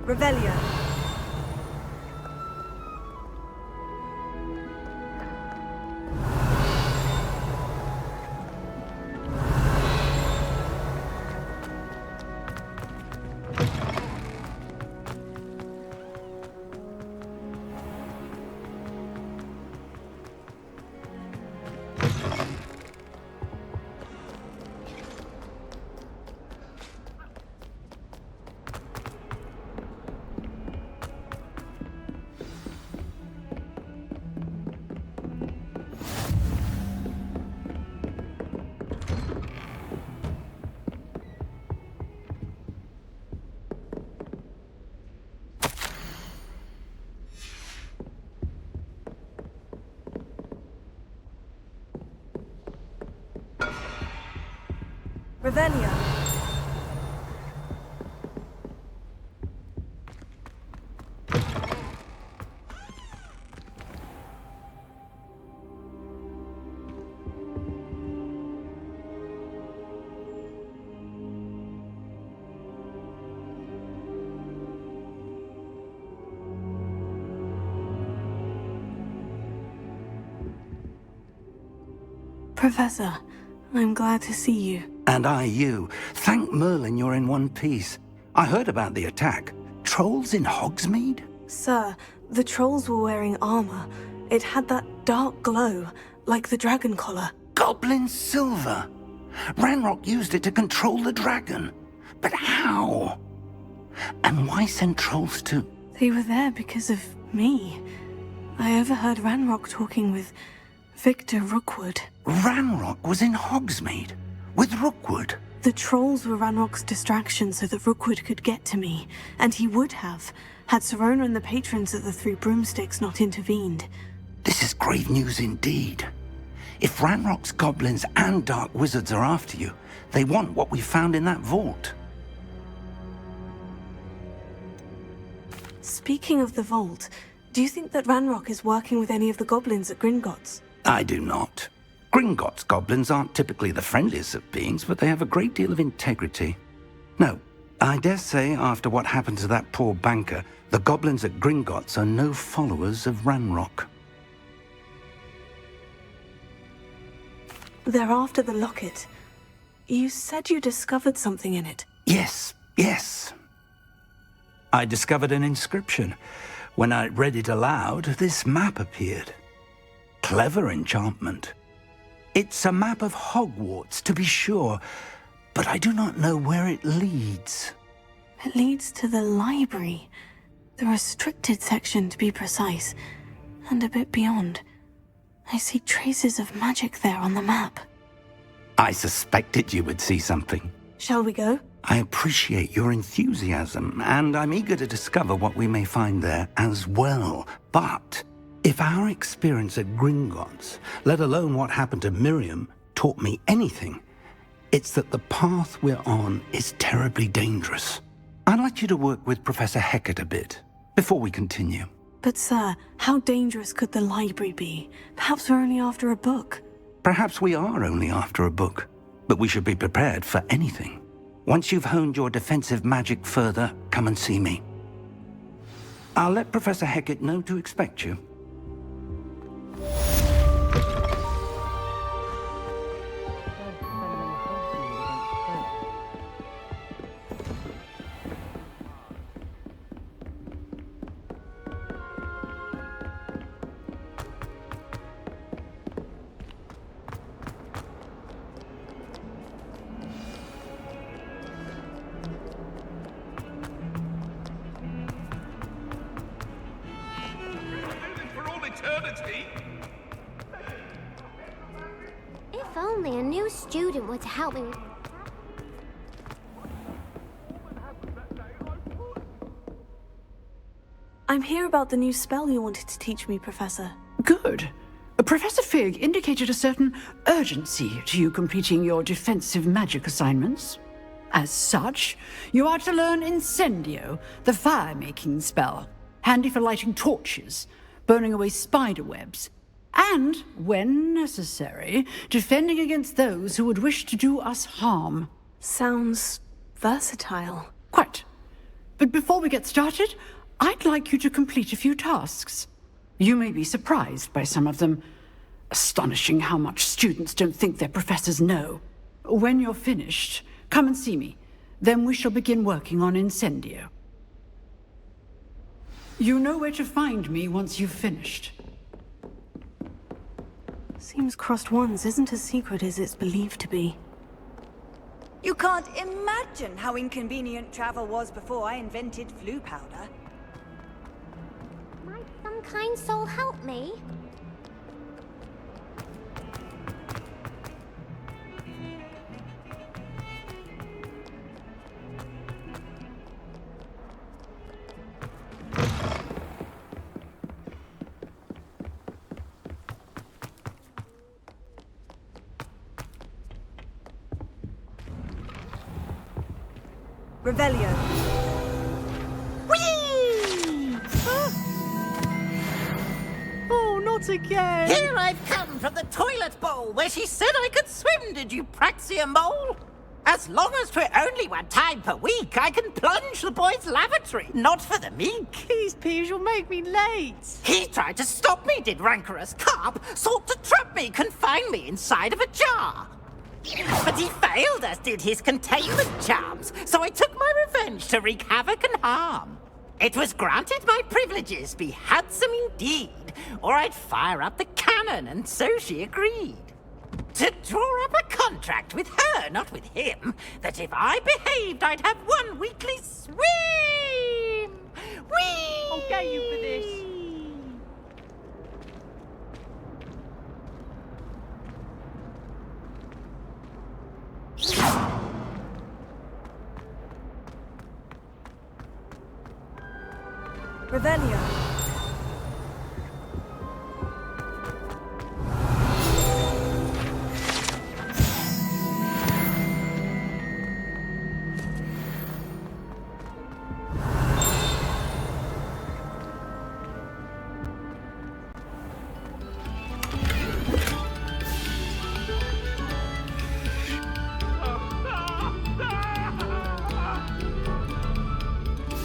Revelio. Revelio. Professor, I'm glad to see you. And I you. Thank Merlin you're in one piece. I heard about the attack. Trolls in Hogsmeade? Sir, the trolls were wearing armor. It had that dark glow, like the dragon collar. Goblin silver! Ranrock used it to control the dragon. But how? And why send trolls to... They were there because of me. I overheard Ranrock talking with Victor Rookwood. Ranrock was in Hogsmeade? With Rookwood? The trolls were Ranrock's distraction so that Rookwood could get to me, and he would have, had Sirona and the patrons at the Three Broomsticks not intervened. This is grave news indeed. If Ranrock's goblins and dark wizards are after you, they want what we found in that vault. Speaking of the vault, do you think that Ranrock is working with any of the goblins at Gringotts? I do not. Gringotts goblins aren't typically the friendliest of beings, but they have a great deal of integrity. No, I dare say after what happened to that poor banker, the goblins at Gringotts are no followers of Ranrock. They're after the locket. You said you discovered something in it. Yes. I discovered an inscription. When I read it aloud, this map appeared. Clever enchantment. It's a map of Hogwarts, to be sure, but I do not know where it leads. It leads to the library. The restricted section, to be precise, and a bit beyond. I see traces of magic there on the map. I suspected you would see something. Shall we go? I appreciate your enthusiasm, and I'm eager to discover what we may find there as well. But if our experience at Gringotts, let alone what happened to Miriam, taught me anything, it's that the path we're on is terribly dangerous. I'd like you to work with Professor Hecat a bit, before we continue. But sir, how dangerous could the library be? Perhaps we're only after a book. Perhaps we are only after a book, but we should be prepared for anything. Once you've honed your defensive magic further, come and see me. I'll let Professor Hecat know to expect you. If only a new student were to help me. I'm here about the new spell you wanted to teach me, Professor. Good. Professor Fig indicated a certain urgency to you completing your defensive magic assignments. As such, you are to learn Incendio, the fire-making spell, handy for lighting torches, burning away spider webs, and, when necessary, defending against those who would wish to do us harm. Sounds versatile. Quite. But before we get started, I'd like you to complete a few tasks. You may be surprised by some of them. Astonishing how much students don't think their professors know. When you're finished, come and see me. Then we shall begin working on Incendio. You know where to find me once you've finished. Seems Crossed Wands isn't as secret as it's believed to be. You can't imagine how inconvenient travel was before I invented flu powder. Might some kind soul help me? Revelio. Whee! Oh, not again! Here I've come from the toilet bowl where she said I could swim, did you praxia mole? As long as 'twere only one time per week, I can plunge the boy's lavatory, not for the meek. These peas will make me late. He tried to stop me, did rancorous carp, sought to trap me, confine me inside of a jar. But he failed, as did his containment charms, so I took my revenge to wreak havoc and harm. It was granted my privileges be handsome indeed, or I'd fire up the cannon, and so she agreed. To draw up a contract with her, not with him, that if I behaved, I'd have one weekly swim! Whee! I'll get you for this. Revelio.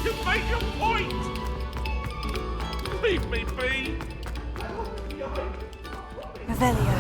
You made your point! Leave me be! Revelio.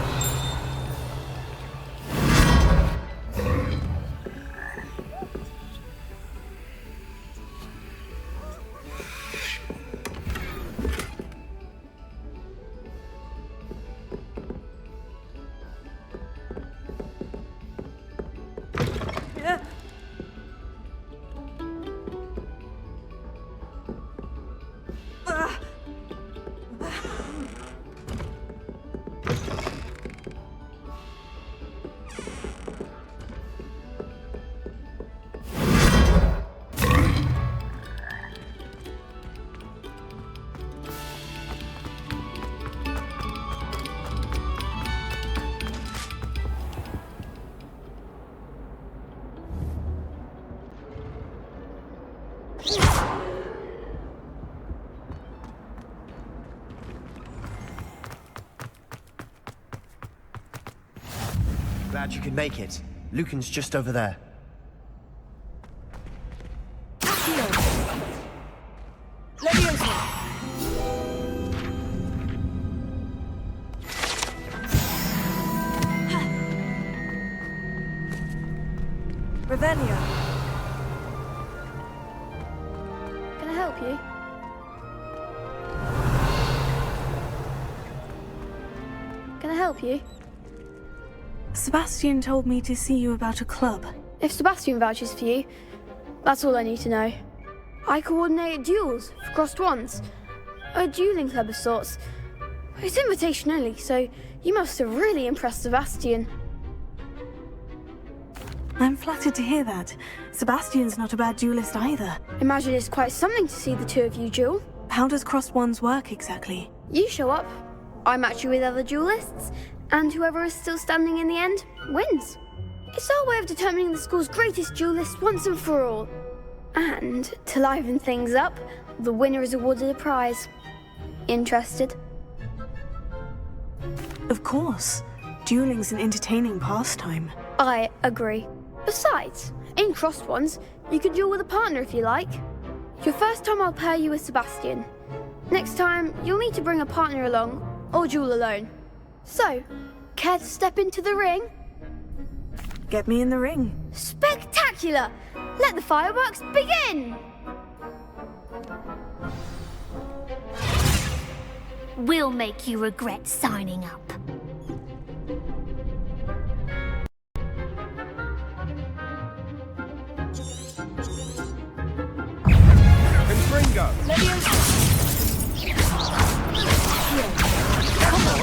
Glad you could make it. Lucan's just over there. Leviosa. Revelio. Can I help you? Can I help you? Sebastian told me to see you about a club. If Sebastian vouches for you, that's all I need to know. I coordinate duels for Crossed Wands. A dueling club of sorts. It's invitation only, so you must have really impressed Sebastian. I'm flattered to hear that. Sebastian's not a bad duelist either. Imagine it's quite something to see the two of you duel. How does Crossed Wands work exactly? You show up, I match you with other duelists, and whoever is still standing in the end wins. It's our way of determining the school's greatest duelist once and for all. And to liven things up, the winner is awarded a prize. Interested? Of course. Dueling's an entertaining pastime. I agree. Besides, in Crossed Wands, you can duel with a partner if you like. Your first time I'll pair you with Sebastian. Next time, you'll need to bring a partner along, or duel alone. So, care to step into the ring? Get me in the ring. Spectacular! Let the fireworks begin! We'll make you regret signing up. Gringo! Come on.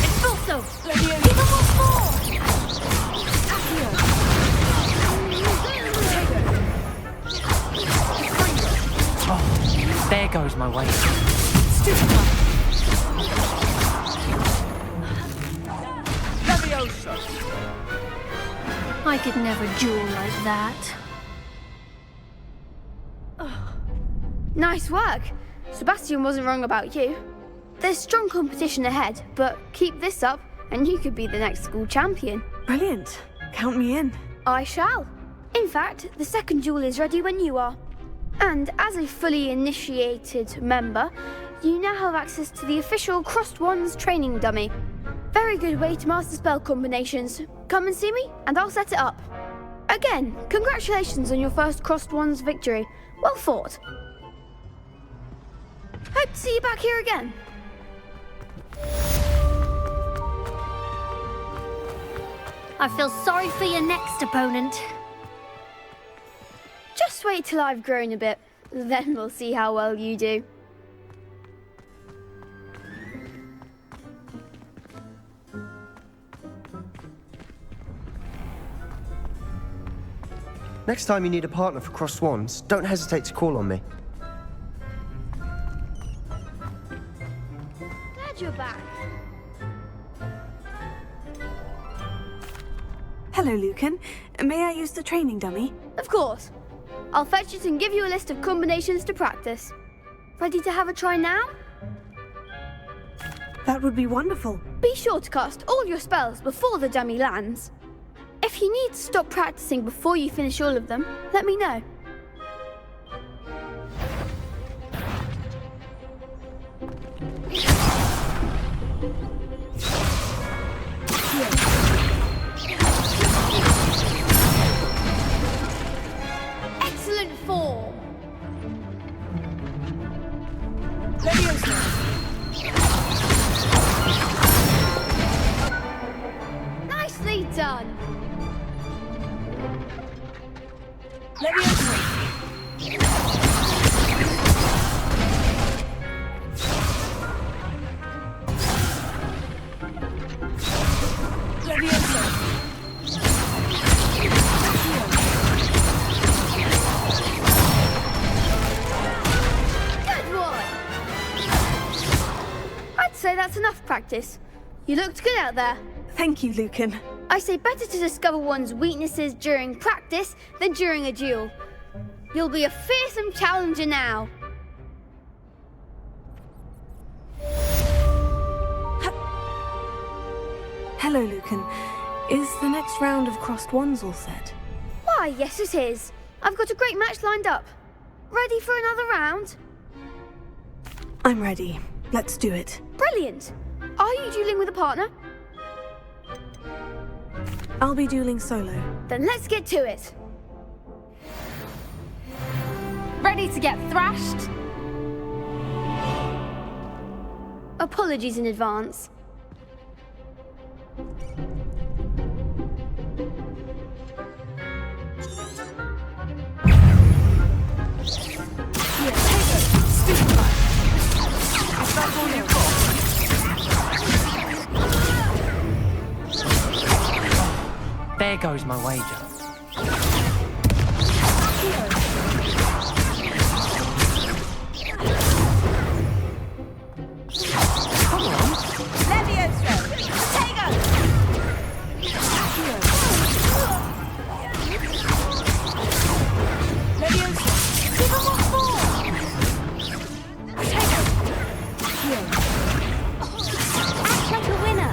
It's also. Give him what's more. Oh, there goes my way. I could never duel like that. Nice work. Sebastian wasn't wrong about you. There's strong competition ahead, but keep this up and you could be the next school champion. Brilliant. Count me in. I shall. In fact, the second duel is ready when you are. And as a fully initiated member, you now have access to the official Crossed Wands training dummy. Very good way to master spell combinations. Come and see me, and I'll set it up. Again, congratulations on your first Crossed Wands victory. Well fought. Hope to see you back here again. I feel sorry for your next opponent. Just wait till I've grown a bit, then we'll see how well you do. Next time you need a partner for Crossed Wands, don't hesitate to call on me. Glad you're back. Hello, Lucan. May I use the training dummy? Of course. I'll fetch it and give you a list of combinations to practice. Ready to have a try now? That would be wonderful. Be sure to cast all your spells before the dummy lands. If you need to stop practicing before you finish all of them, let me know. Excellent form. Nicely done. Good one. I'd say that's enough practice. You looked good out there. Thank you, Lucan. I say better to discover one's weaknesses during practice than during a duel. You'll be a fearsome challenger now. Hello, Lucan. Is the next round of Crossed Wands all set? Why, yes it is. I've got a great match lined up. Ready for another round? I'm ready. Let's do it. Brilliant. Are you dueling with a partner? I'll be dueling solo. Then let's get to it. Ready to get thrashed? Apologies in advance. There goes my wager. Come on. Levioso. Take us. Levioso. Give him what for. Take us. Act like a winner.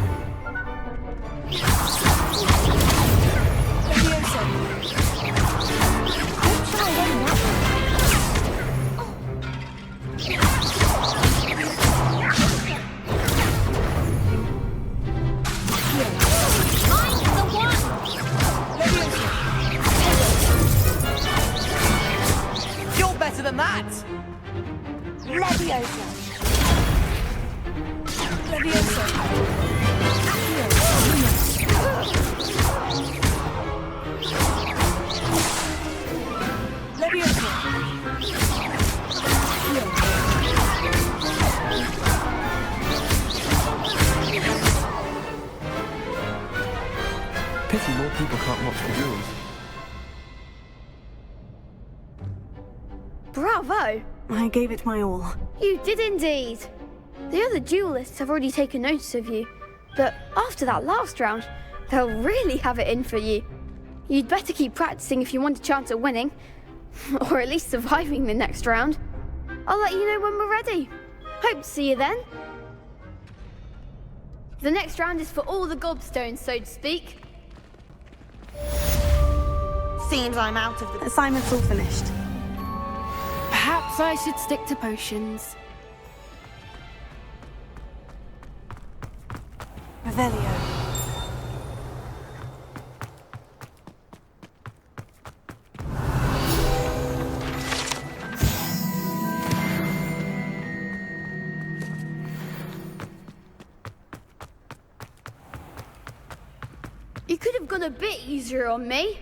than that! Leviosa. Leviosa. Pity more people can't watch the duels. Bravo! I gave it my all. You did indeed. The other duelists have already taken notice of you, but after that last round, they'll really have it in for you. You'd better keep practicing if you want a chance at winning, or at least surviving the next round. I'll let you know when we're ready. Hope to see you then. The next round is for all the gobstones, so to speak. Seems I'm out of the... Assignment's all finished. Perhaps I should stick to potions. Revelio. You could have gone a bit easier on me.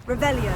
Revelio.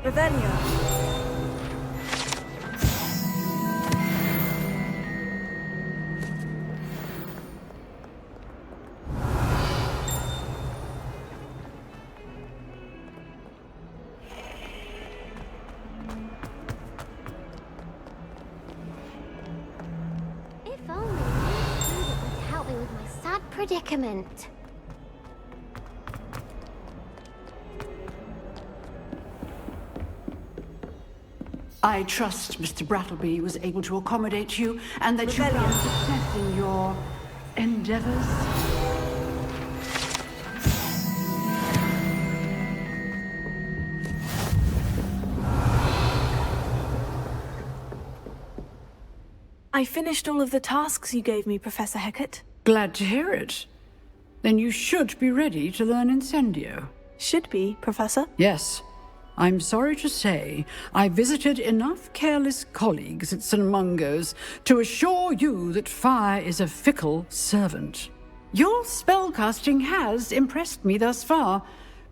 Revelio. If only you would help me with my sad predicament. I trust Mr. Brattleby was able to accommodate you and that you found success in your endeavors. I finished all of the tasks you gave me, Professor Hecat. Glad to hear it. Then you should be ready to learn Incendio. Should be, Professor. Yes. I'm sorry to say, I visited enough careless colleagues at St. Mungo's to assure you that fire is a fickle servant. Your spellcasting has impressed me thus far,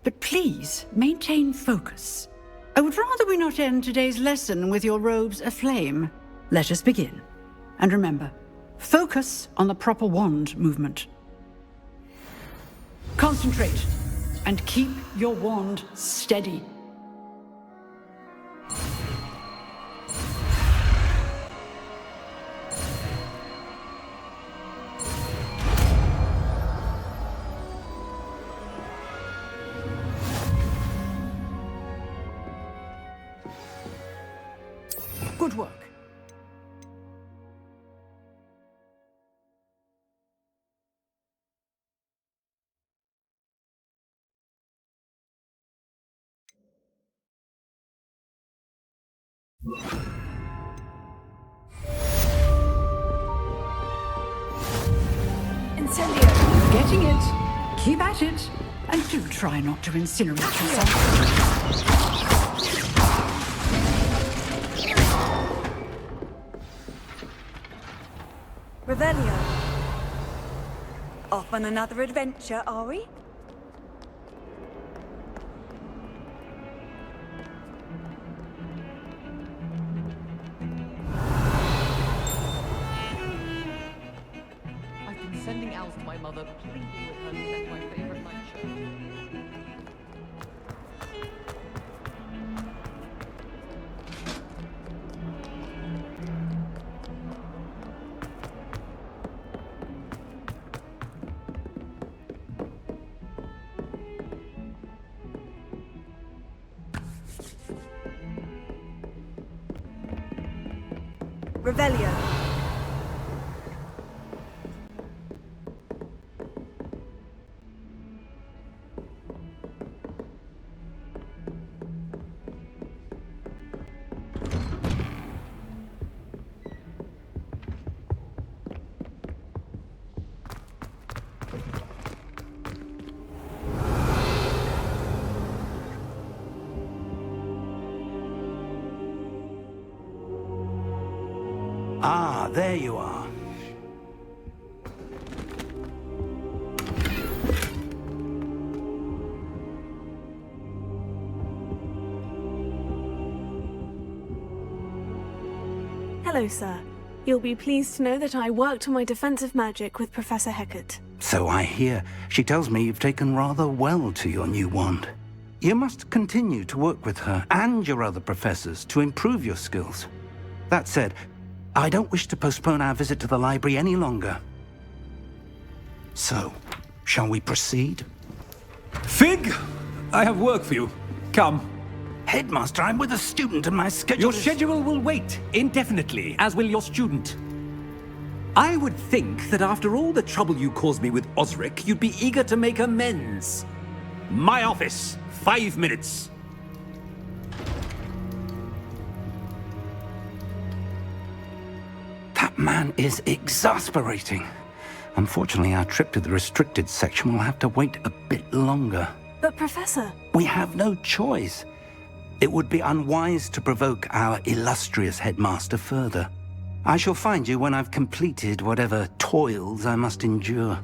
but please maintain focus. I would rather we not end today's lesson with your robes aflame. Let us begin. And remember, focus on the proper wand movement. Concentrate and keep your wand steady. Good work. Incendio. Getting it. Keep at it. And do try not to incinerate yourself. Revelio. Off on another adventure, are we? mother pleading with her to set my favorite night show. Revelio. Ah, there you are. Hello, sir. You'll be pleased to know that I worked on my defensive magic with Professor Heckert. So I hear. She tells me you've taken rather well to your new wand. You must continue to work with her and your other professors to improve your skills. That said, I don't wish to postpone our visit to the library any longer. So, shall we proceed? Fig! I have work for you. Come. Headmaster, I'm with a student and my schedule Your schedule will wait indefinitely, as will your student. I would think that after all the trouble you caused me with Osric, you'd be eager to make amends. My office, 5 minutes. That man is exasperating. Unfortunately, our trip to the restricted section will have to wait a bit longer. But, Professor... We have no choice. It would be unwise to provoke our illustrious headmaster further. I shall find you when I've completed whatever toils I must endure.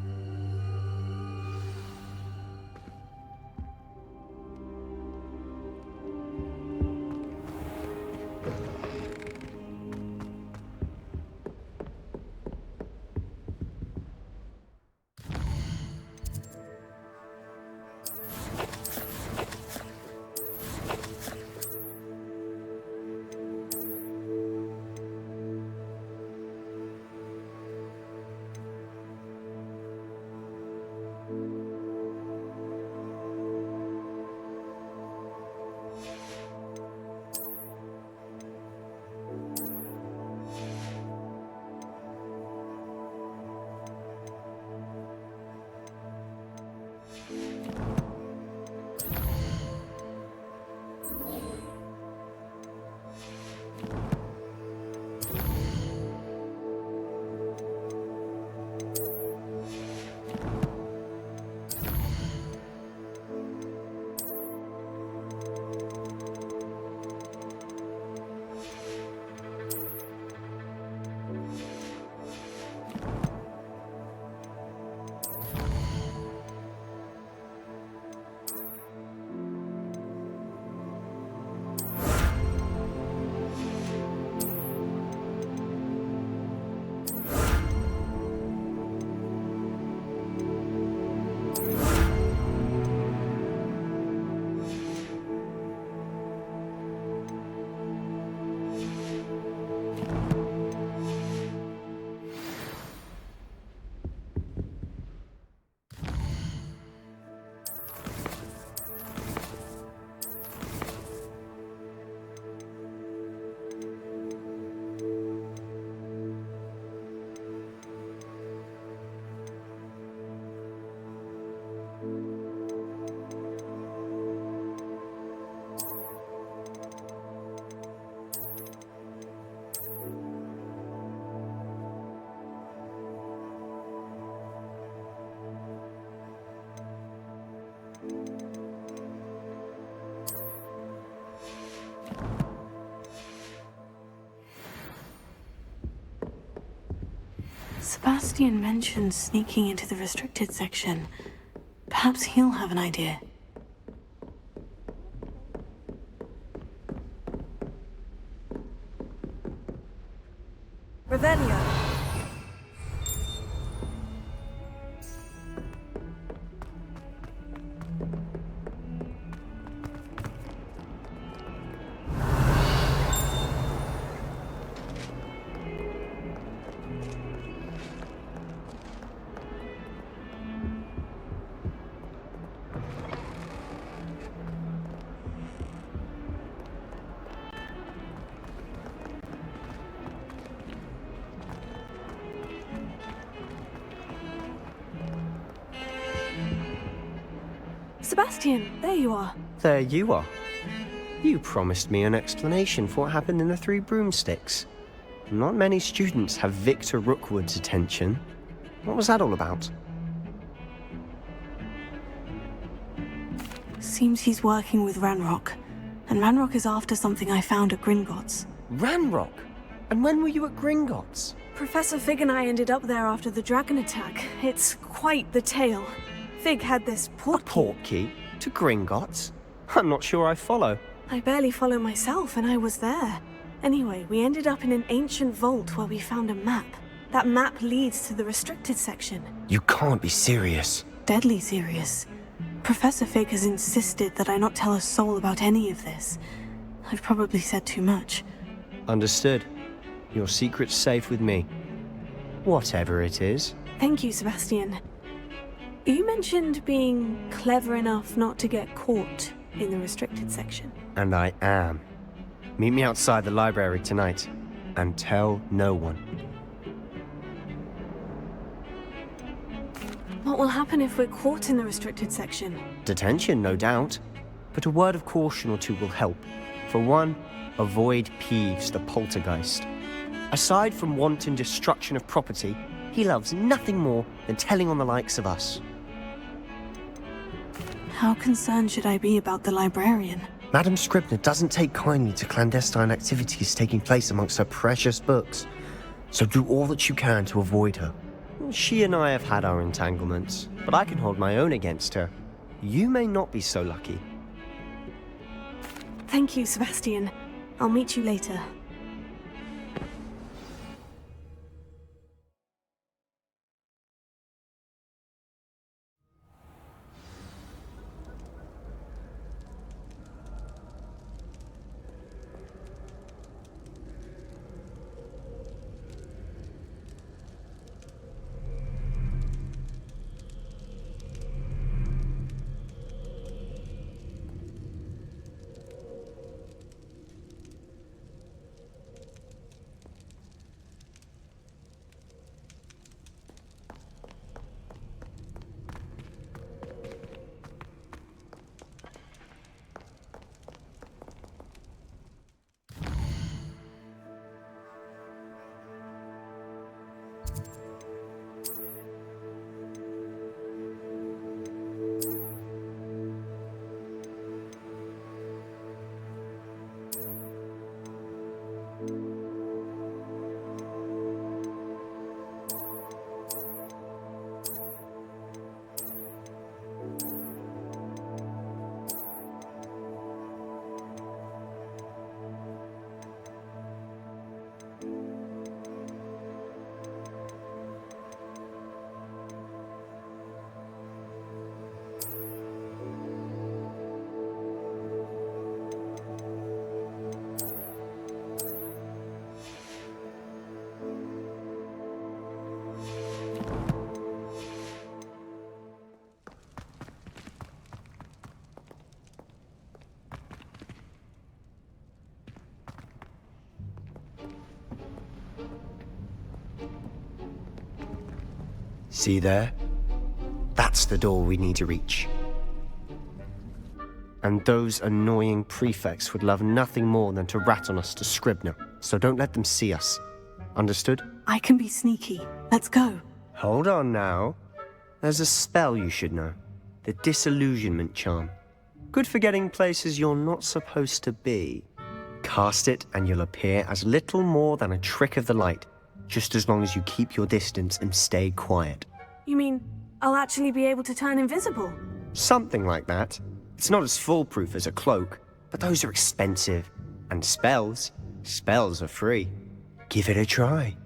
Sebastian mentioned sneaking into the restricted section. Perhaps he'll have an idea. Revelio. Sebastian, there you are. There you are. You promised me an explanation for what happened in the Three Broomsticks. Not many students have Victor Rookwood's attention. What was that all about? Seems he's working with Ranrock. And Ranrock is after something I found at Gringotts. Ranrock? And when were you at Gringotts? Professor Fig and I ended up there after the dragon attack. It's quite the tale. Fig had this portkey to Gringotts? I'm not sure I follow. I barely follow myself, and I was there. Anyway, we ended up in an ancient vault where we found a map. That map leads to the restricted section. You can't be serious. Deadly serious. Professor Fig has insisted that I not tell a soul about any of this. I've probably said too much. Understood. Your secret's safe with me. Whatever it is. Thank you, Sebastian. You mentioned being clever enough not to get caught in the restricted section. And I am. Meet me outside the library tonight, and tell no one. What will happen if we're caught in the restricted section? Detention, no doubt. But a word of caution or two will help. For one, avoid Peeves, the poltergeist. Aside from wanton destruction of property, he loves nothing more than telling on the likes of us. How concerned should I be about the librarian? Madame Scribner doesn't take kindly to clandestine activities taking place amongst her precious books. So do all that you can to avoid her. She and I have had our entanglements, but I can hold my own against her. You may not be so lucky. Thank you, Sebastian. I'll meet you later. See there? That's the door we need to reach. And those annoying prefects would love nothing more than to rat on us to Scribner, so don't let them see us. Understood? I can be sneaky. Let's go. Hold on now. There's a spell you should know. The Disillusionment Charm. Good for getting places you're not supposed to be. Cast it and you'll appear as little more than a trick of the light, just as long as you keep your distance and stay quiet. You mean I'll actually be able to turn invisible? Something like that. It's not as foolproof as a cloak, but those are expensive. And spells are free. Give it a try.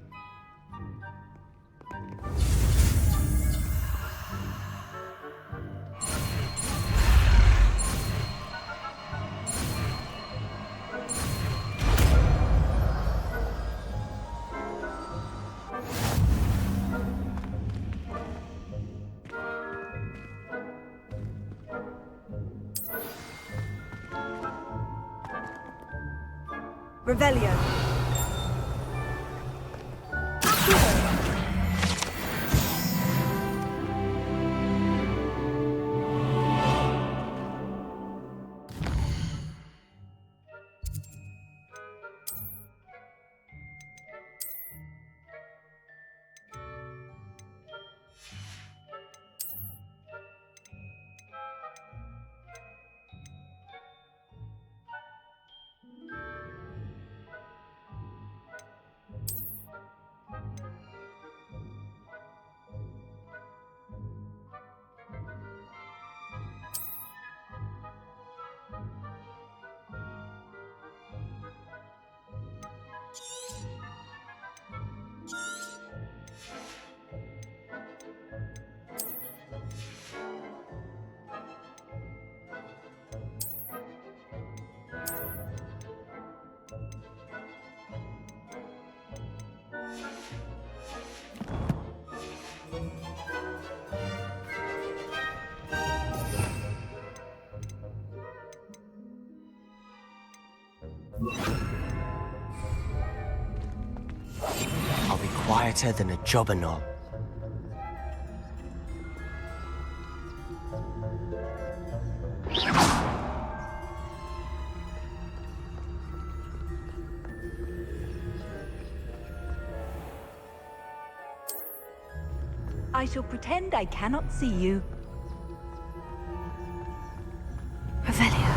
Revelio. I'll be quieter than a jobberknoll. I shall pretend I cannot see you. Revelio.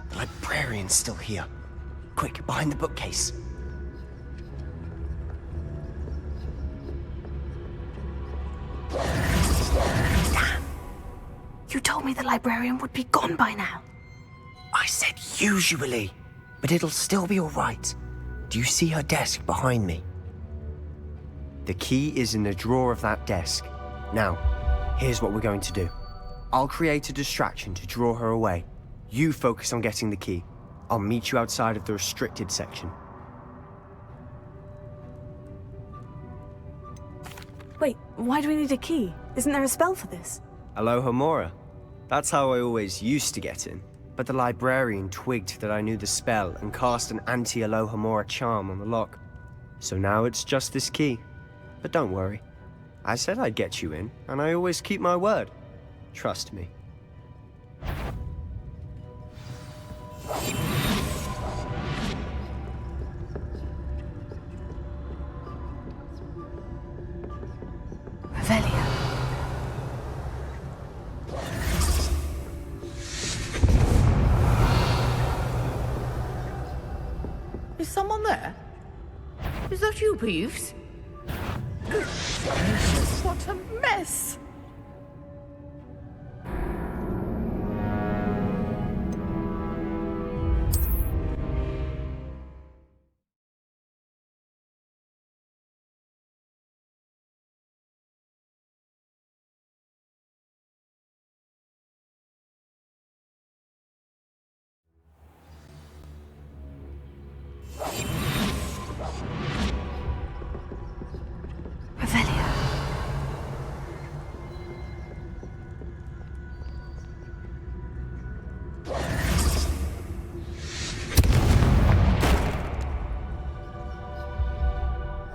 The librarian's still here. Quick, behind the bookcase. Damn! You told me the librarian would be gone by now. I said usually, but it'll still be all right. Do you see her desk behind me? The key is in the drawer of that desk. Now, here's what we're going to do. I'll create a distraction to draw her away. You focus on getting the key. I'll meet you outside of the restricted section. Wait, why do we need a key? Isn't there a spell for this? Alohomora. That's how I always used to get in. But the librarian twigged that I knew the spell and cast an anti-Alohomora charm on the lock. So now it's just this key. But don't worry. I said I'd get you in, and I always keep my word. Trust me. Revelio. Is someone there? Is that you, Peeves? Goodness gracious, what a mess! Revelio.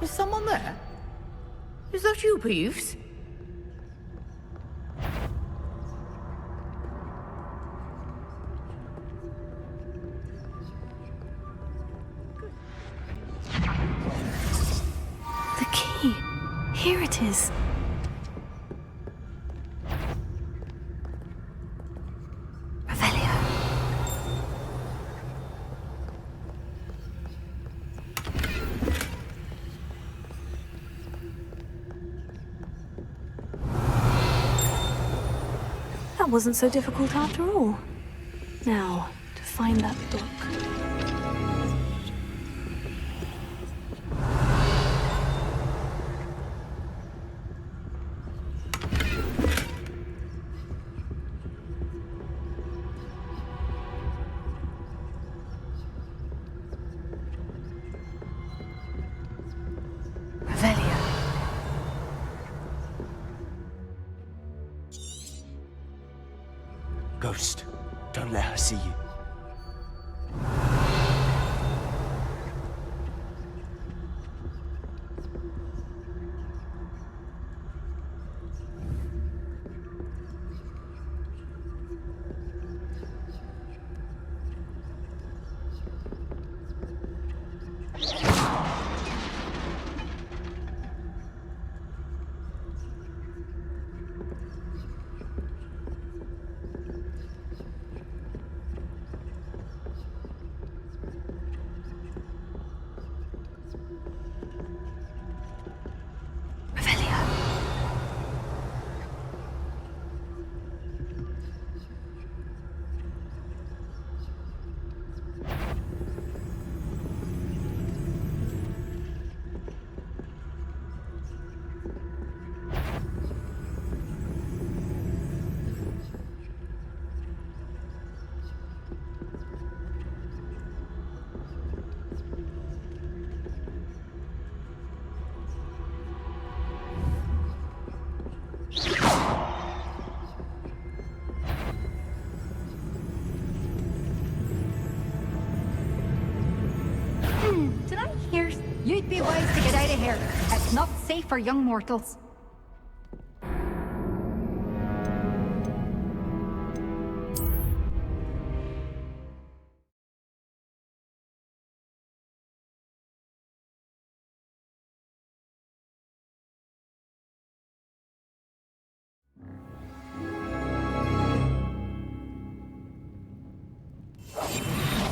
Is someone there? Is that you, Peeves? The key. Here it is. Revelio. That wasn't so difficult after all. Now, to find that book. Revelio. Ghost, don't let her see you. be wise to get out of here. It's not safe for young mortals.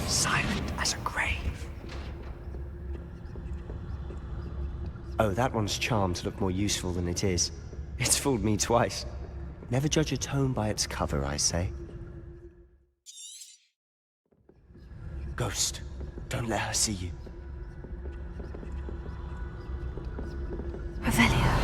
Silent as a grave. Oh, that one's charmed to look more useful than it is. It's fooled me twice. Never judge a tome by its cover, I say. Ghost, don't let her see you. Revelio.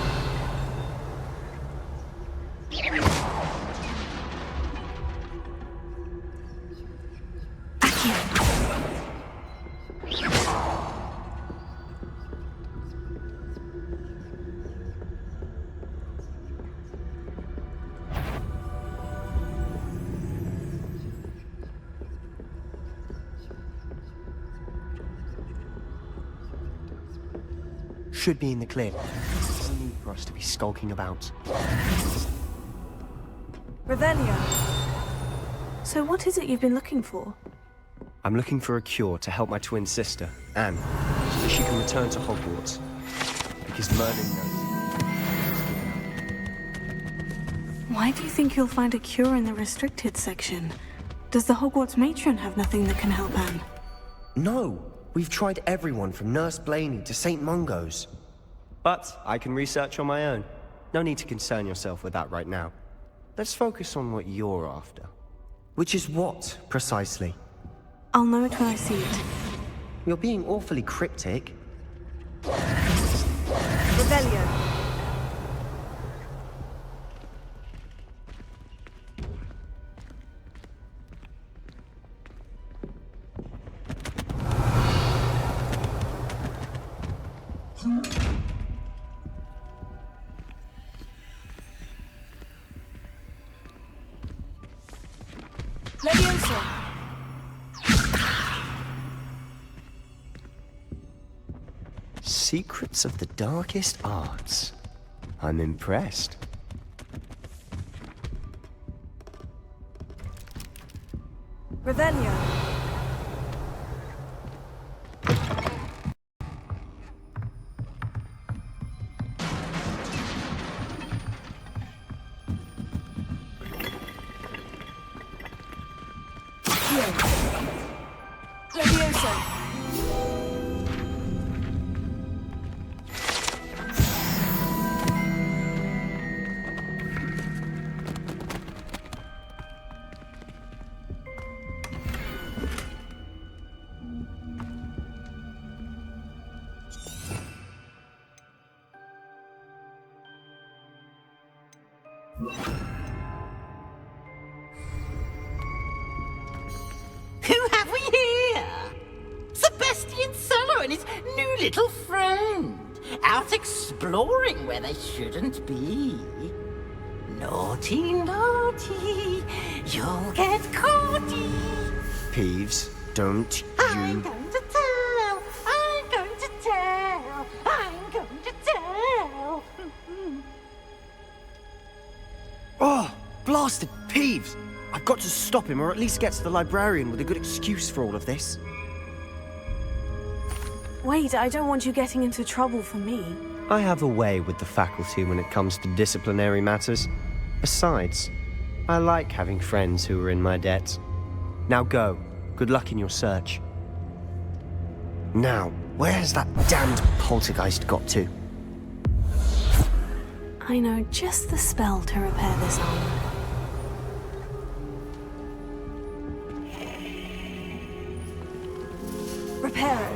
Should be in the clear. No need for us to be skulking about. Revelio. So what is it you've been looking for? I'm looking for a cure to help my twin sister, Anne, so that she can return to Hogwarts. Because Merlin knows. Why do you think you'll find a cure in the restricted section? Does the Hogwarts matron have nothing that can help Anne? No! We've tried everyone from Nurse Blaney to St. Mungo's. But I can research on my own. No need to concern yourself with that right now. Let's focus on what you're after. Which is what, precisely? I'll know it when I see it. You're being awfully cryptic. Revelio. Leviosa. Secrets of the darkest arts. I'm impressed. Revelio. Leviosa. Who have we here? Sebastian Sallow and his new little friend. Out exploring where they shouldn't be. Naughty, naughty, you'll get caughty. Peeves, don't I'm you... going to tell, I'm going to tell, I'm going to tell. Oh, blasted Peeves! I've got to stop him, or at least get to the librarian with a good excuse for all of this. Wait, I don't want you getting into trouble for me. I have a way with the faculty when it comes to disciplinary matters. Besides, I like having friends who are in my debt. Now go. Good luck in your search. Now, where has that damned poltergeist got to? I know just the spell to repair this armor. Reparo.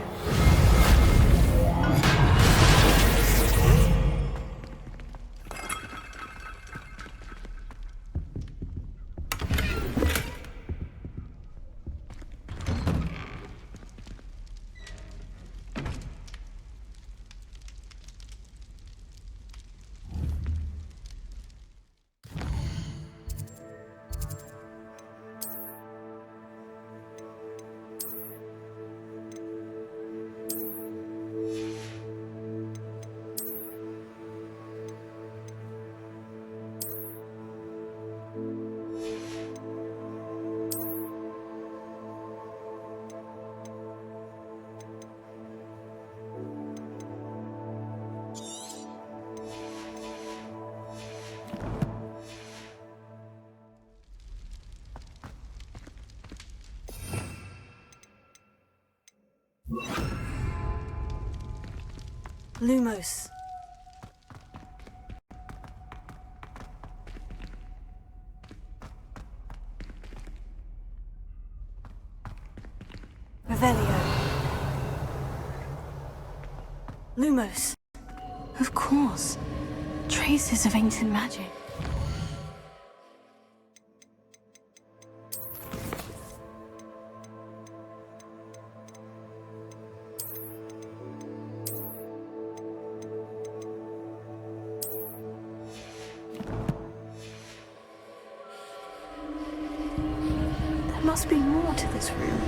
Lumos. Revelio. Lumos. Of course. Traces of ancient magic. There must be more to this room.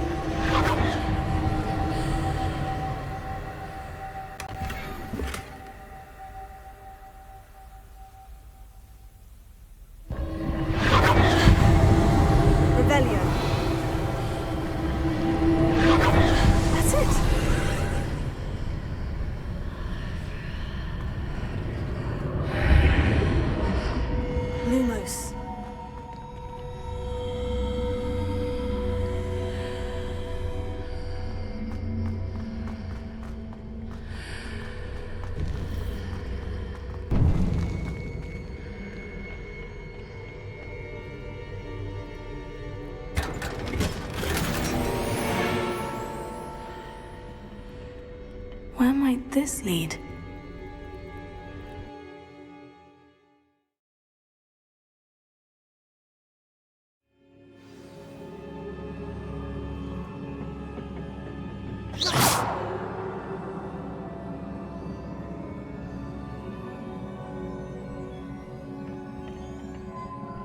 Where might this lead?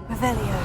Revelio.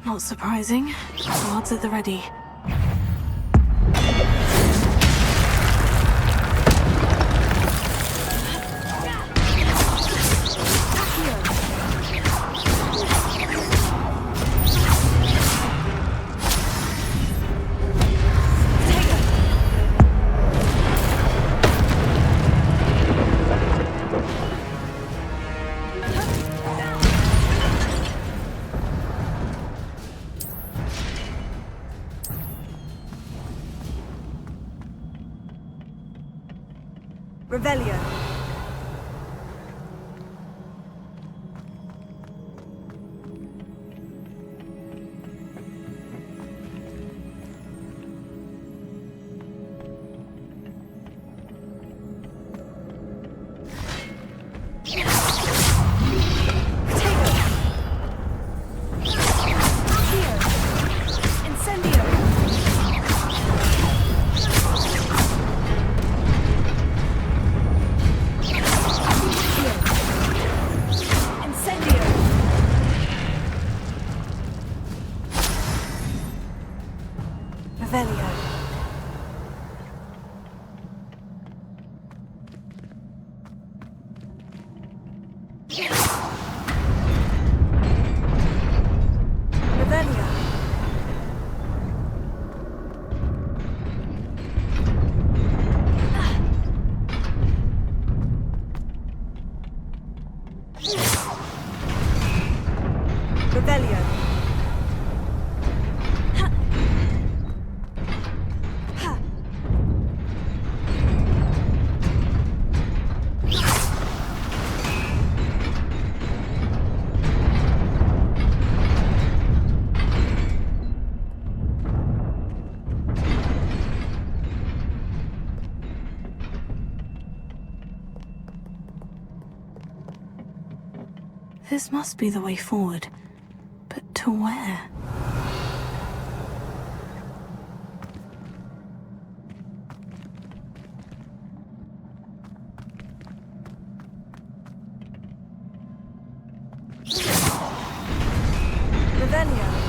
Not surprising. Guards at the ready. Revelio. Revelio. Revelio. Revelio. This must be the way forward. But to where? Revelio.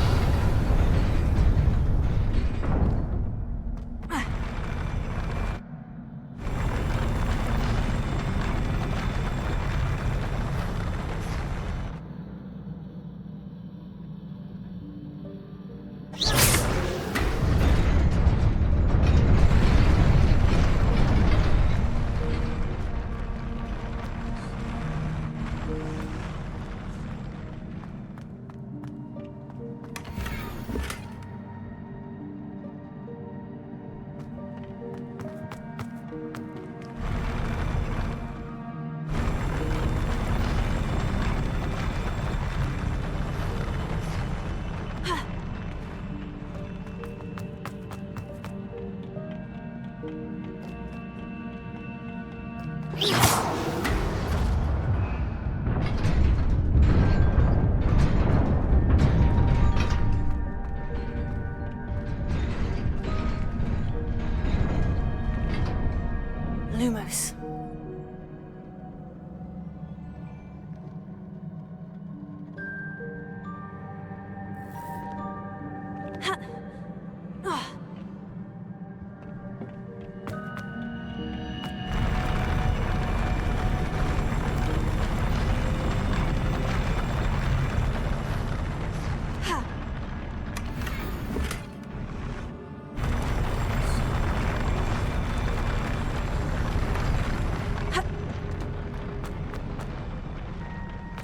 Lumos.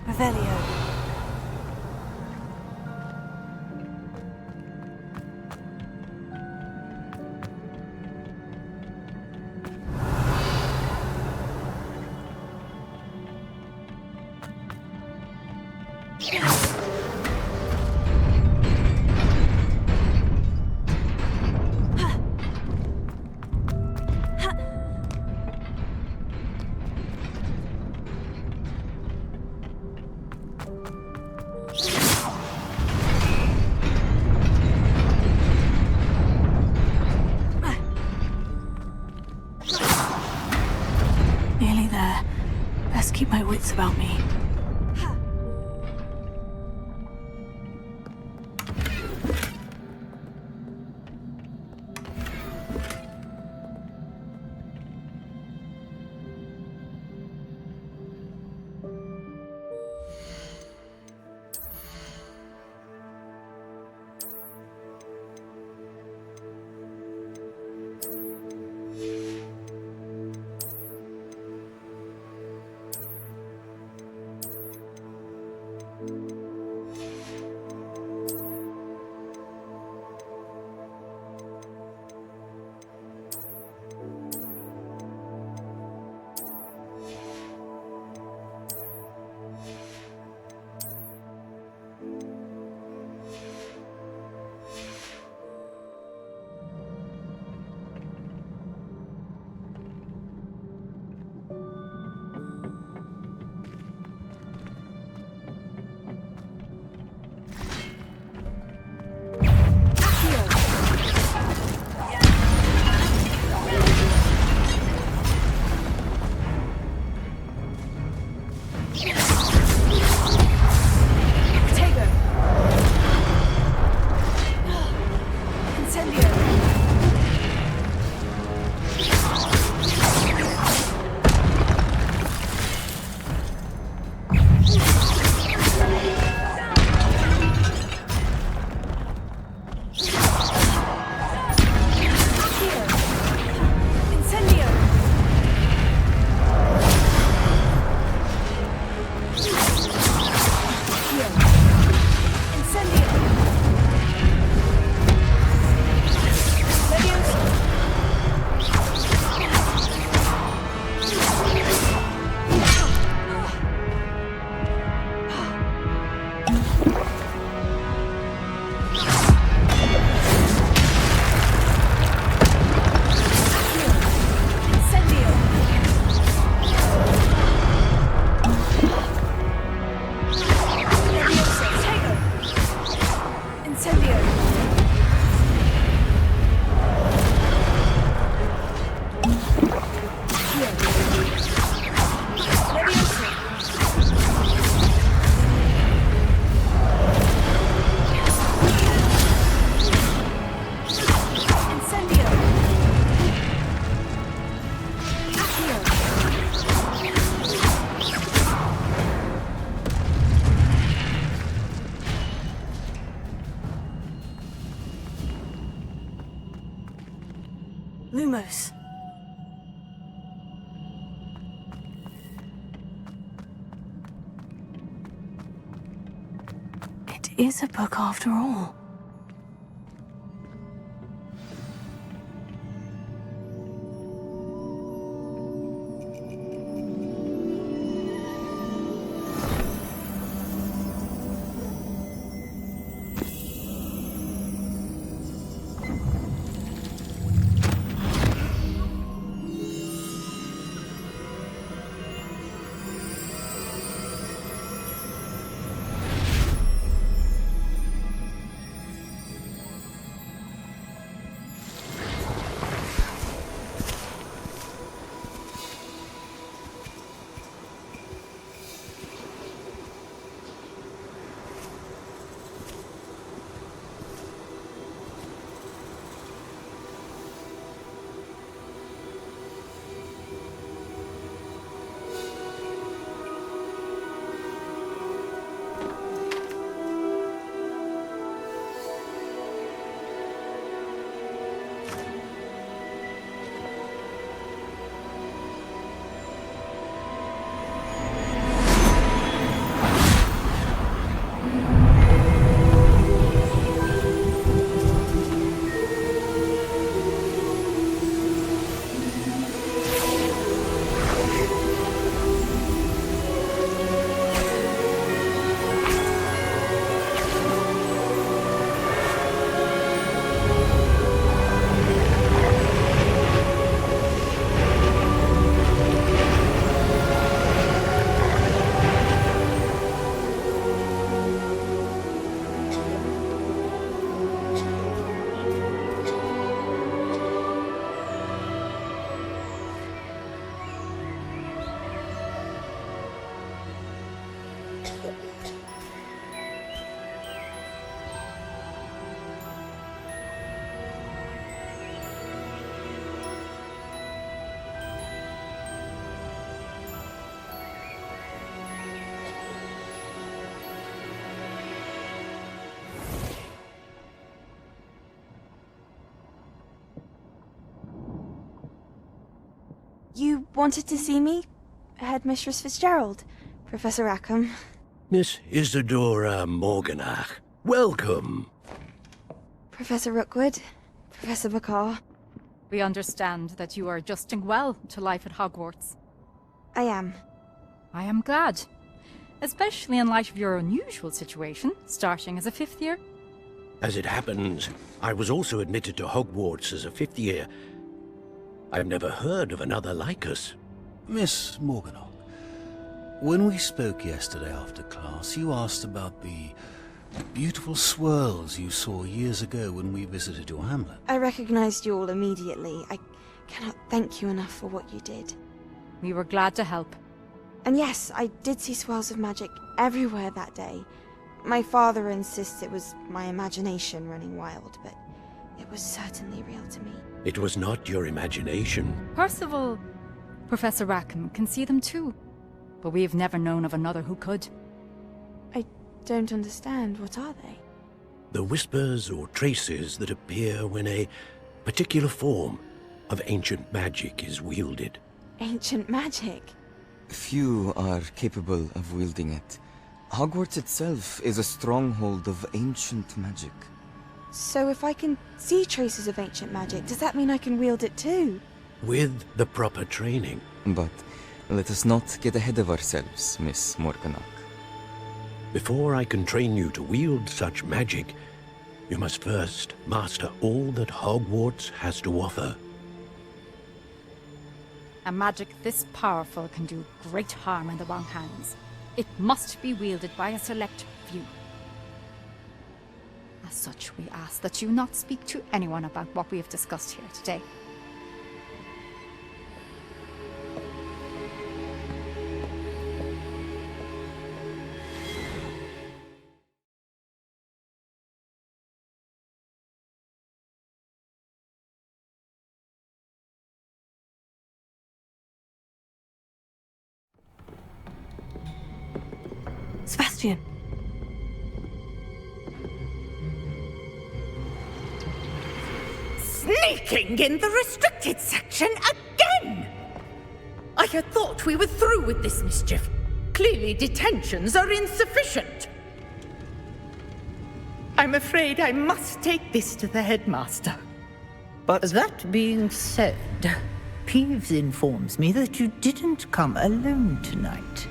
Revelio. Nearly there. Best keep my wits about me. Lumos. It is a book after all. You wanted to see me? Headmistress Fitzgerald? Professor Rackham? Miss Isadora Morganach, welcome. Professor Rookwood? Professor Bakar? We understand that you are adjusting well to life at Hogwarts. I am. I am glad. Especially in light of your unusual situation, starting as a 5th year. As it happens, I was also admitted to Hogwarts as a 5th year. I've never heard of another like us. Miss Morganach, when we spoke yesterday after class, you asked about the beautiful swirls you saw years ago when we visited your hamlet. I recognized you all immediately. I cannot thank you enough for what you did. We were glad to help. And yes, I did see swirls of magic everywhere that day. My father insists it was my imagination running wild, but it was certainly real to me. It was not your imagination. Percival, Professor Rackham can see them too. But we have never known of another who could. I don't understand. What are they? The whispers or traces that appear when a particular form of ancient magic is wielded. Ancient magic? Few are capable of wielding it. Hogwarts itself is a stronghold of ancient magic. So if I can see traces of ancient magic, does that mean I can wield it too? With the proper training. But let us not get ahead of ourselves, Miss Morganach. Before I can train you to wield such magic, you must first master all that Hogwarts has to offer. A magic this powerful can do great harm in the wrong hands. It must be wielded by a select few. As such, we ask that you not speak to anyone about what we have discussed here today. Sebastian. Sneaking in the restricted section again! I had thought we were through with this mischief. Clearly detentions are insufficient. I'm afraid I must take this to the headmaster. But that being said, Peeves informs me that you didn't come alone tonight.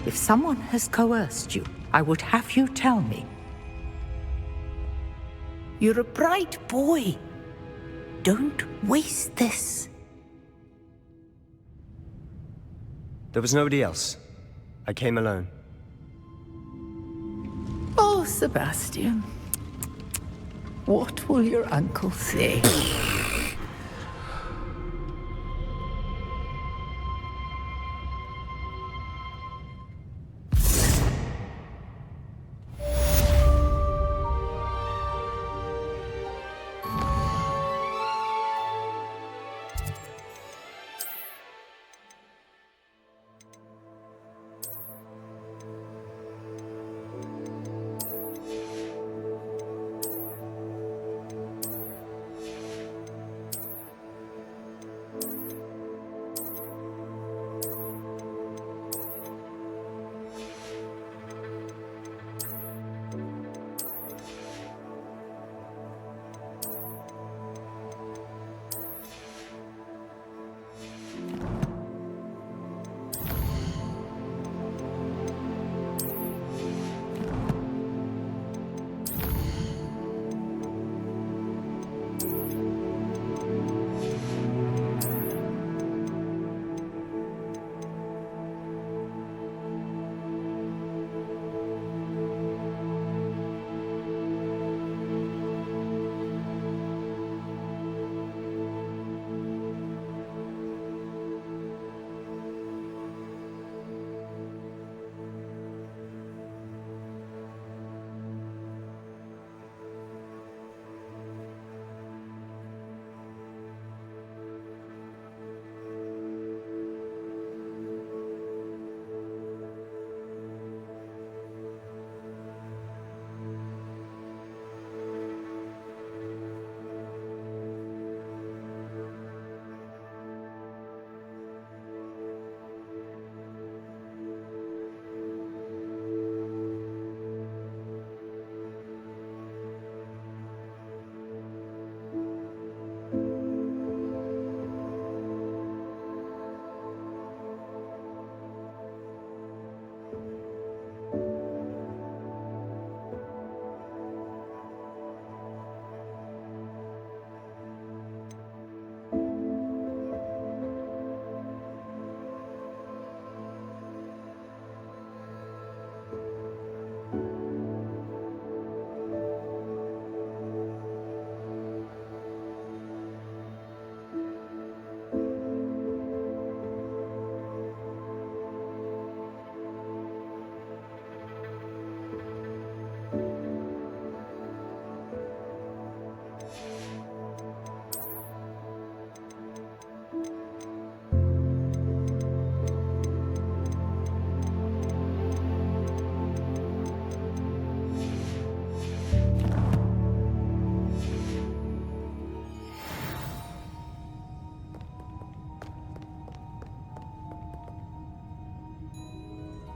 If someone has coerced you, I would have you tell me. You're a bright boy. Don't waste this. there was nobody else. I came alone. Oh, Sebastian. What will your uncle say?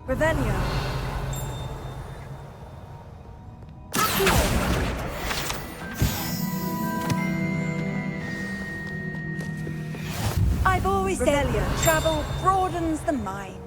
Revelio. I've always said travel broadens the mind.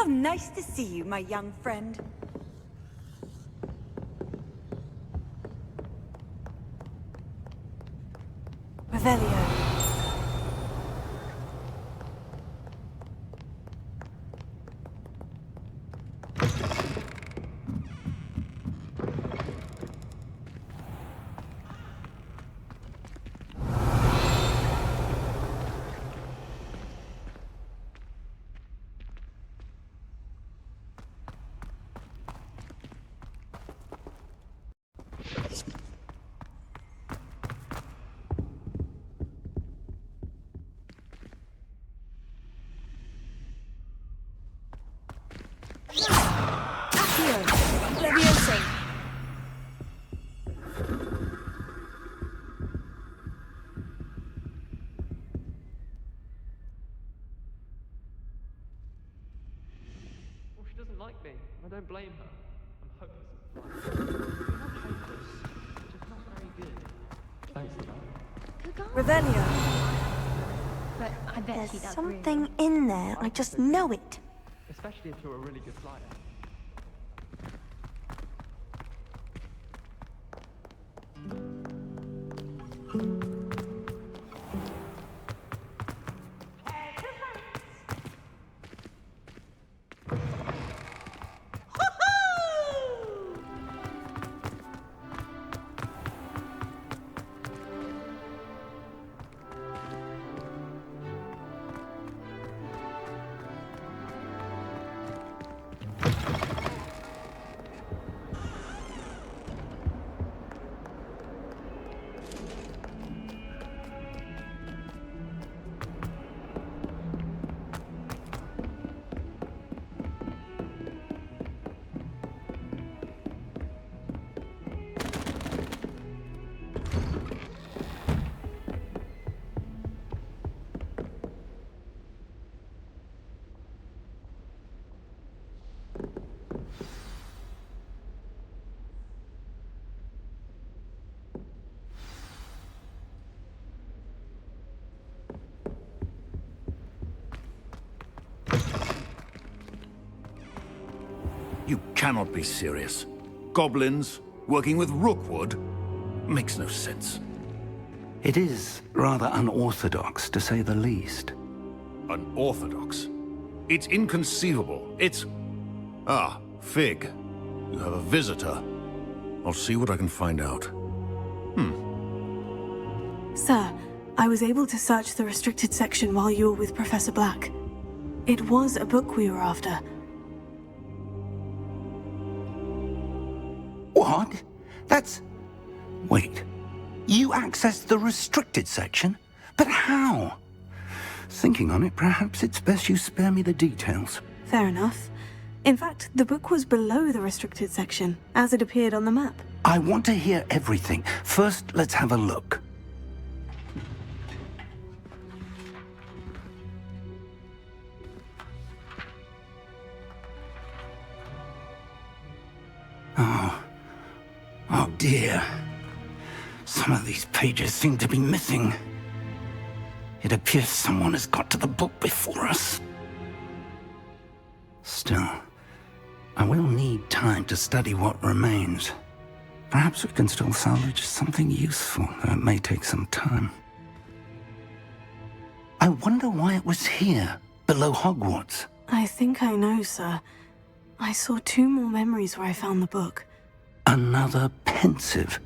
How nice to see you, my young friend. Revelio. Well, she doesn't like me. I don't blame her. I'm hopeless at flight. You're not hopeless, just not very good. Thanks for that. Revelio. But I bet There's he does something in there. I just know it. Especially if you're a really good flyer. You cannot be serious. Goblins working with Rookwood? Makes no sense. It is rather unorthodox, to say the least. Unorthodox? It's inconceivable. It's... Ah, Fig. You have a visitor. I'll see what I can find out. Sir, I was able to search the restricted section while you were with Professor Black. It was a book we were after. What? That's... Wait. You accessed the restricted section? But how? Thinking on it, perhaps it's best you spare me the details. Fair enough. In fact, the book was below the restricted section, as it appeared on the map. I want to hear everything. First, let's have a look. Oh dear. Some of these pages seem to be missing. It appears someone has got to the book before us. Still, I will need time to study what remains. Perhaps we can still salvage something useful, though it may take some time. I wonder why it was here, below Hogwarts. I think I know, sir. I saw 2 more memories where I found the book. Another pensive.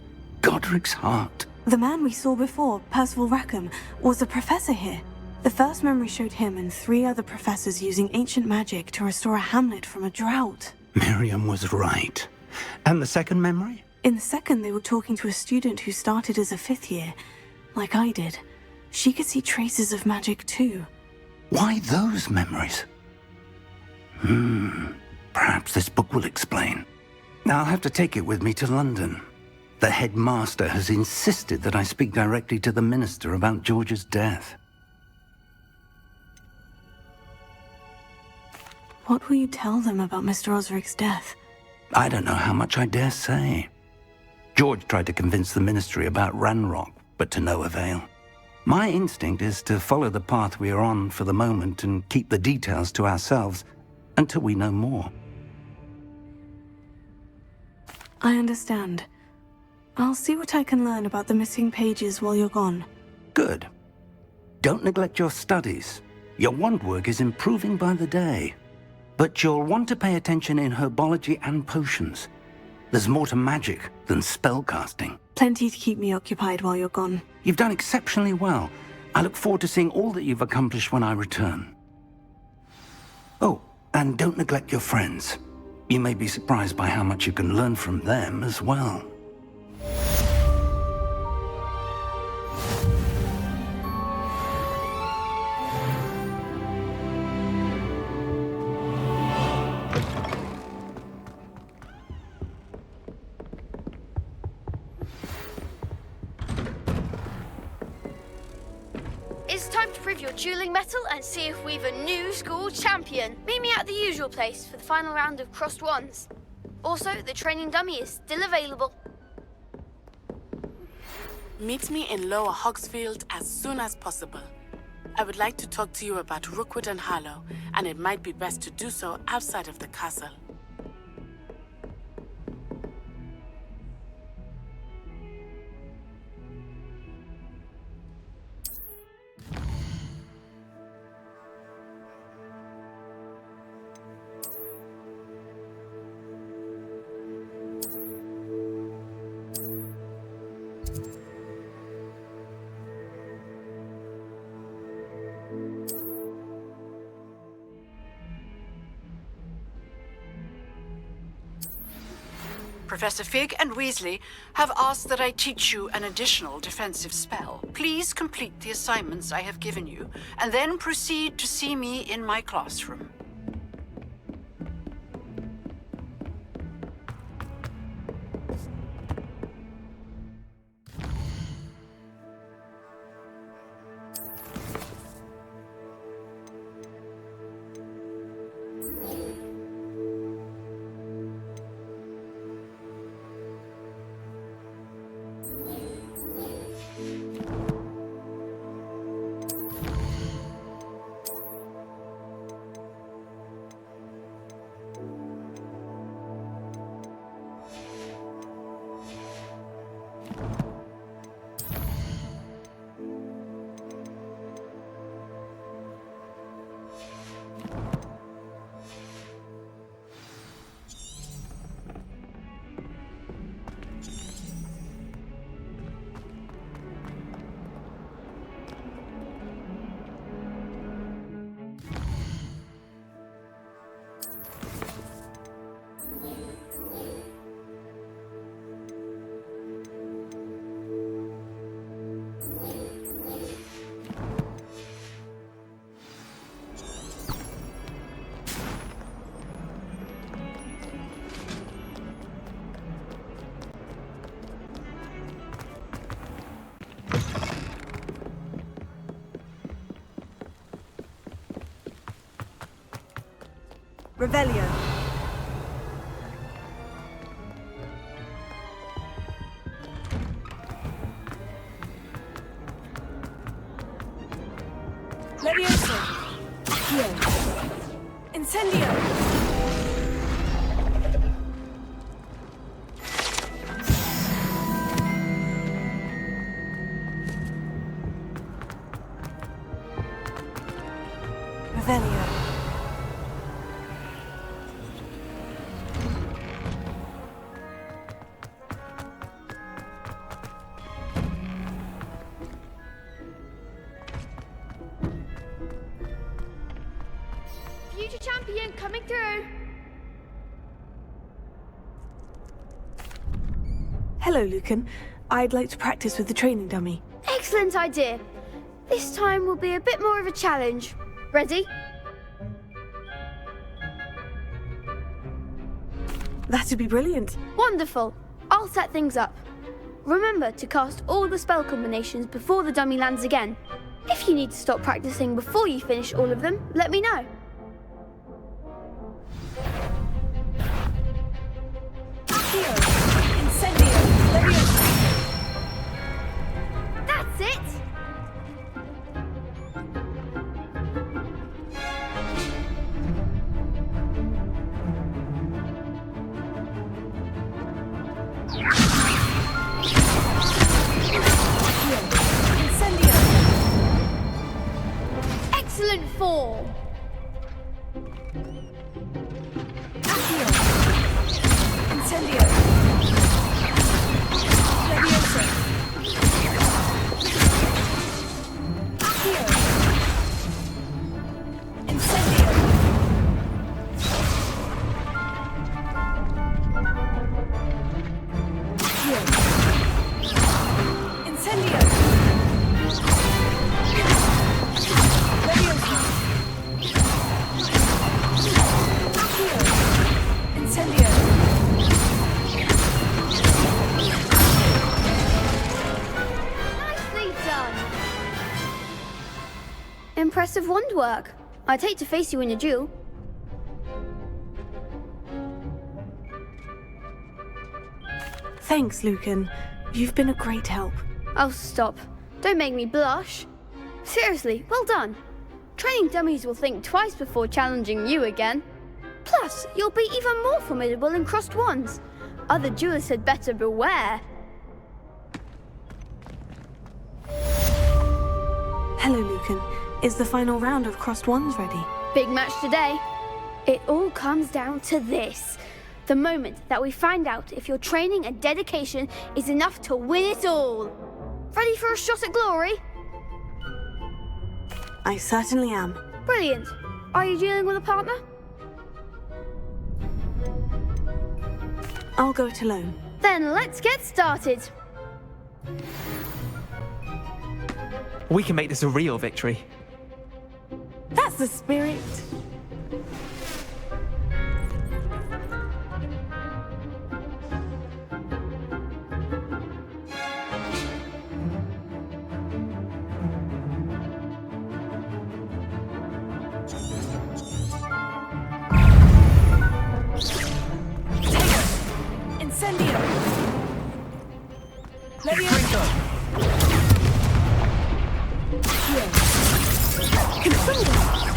Godric's heart. The man we saw before, Percival Rackham, was a professor here. The first memory showed him and 3 other professors using ancient magic to restore a hamlet from a drought. Miriam was right. And the second memory? In the second, they were talking to a student who started as a 5th year, like I did. She could see traces of magic too. Why those memories? Perhaps this book will explain. Now I'll have to take it with me to London. The headmaster has insisted that I speak directly to the minister about George's death. What will you tell them about Mr. Osric's death? I don't know how much I dare say. George tried to convince the ministry about Ranrock, but to no avail. My instinct is to follow the path we are on for the moment and keep the details to ourselves, until we know more. I understand. I'll see what I can learn about the missing pages while you're gone. Good. Don't neglect your studies. Your wand work is improving by the day. But you'll want to pay attention in herbology and potions. There's more to magic than spellcasting. Plenty to keep me occupied while you're gone. You've done exceptionally well. I look forward to seeing all that you've accomplished when I return. Oh, and don't neglect your friends. You may be surprised by how much you can learn from them as well. It's time to prove your dueling mettle and see if we've a new school champion. Meet me at the usual place for the final round of crossed wands. Also, the training dummy is still available. Meet me in Lower Hogsfield as soon as possible. I would like to talk to you about Rookwood and Harlow, and it might be best to do so outside of the castle. Professor Fig and Weasley have asked that I teach you an additional defensive spell. Please complete the assignments I have given you, and then proceed to see me in my classroom. Revelio. Levioso. Accio. Incendio. Revelio. Future champion coming through. Hello, Lucan. I'd like to practice with the training dummy. Excellent idea. This time will be a bit more of a challenge. Ready? That'd be brilliant. Wonderful. I'll set things up. Remember to cast all the spell combinations before the dummy lands again. If you need to stop practicing before you finish all of them, let me know. Accio. Incendio. Levioso. That's it! Impressive wand work. I'd hate to face you in a duel. Thanks, Lucan. You've been a great help. Oh, stop. Don't make me blush. Seriously, well done. Training dummies will think twice before challenging you again. Plus, you'll be even more formidable in crossed wands. Other duelists had better beware. Hello, Lucan. Is the final round of crossed wands ready? Big match today. It all comes down to this. The moment that we find out if your training and dedication is enough to win it all. Ready for a shot at glory? I certainly am. Brilliant. Are you dealing with a partner? I'll go it alone. Then let's get started. We can make this a real victory. That's the spirit. Incendio! Levioso!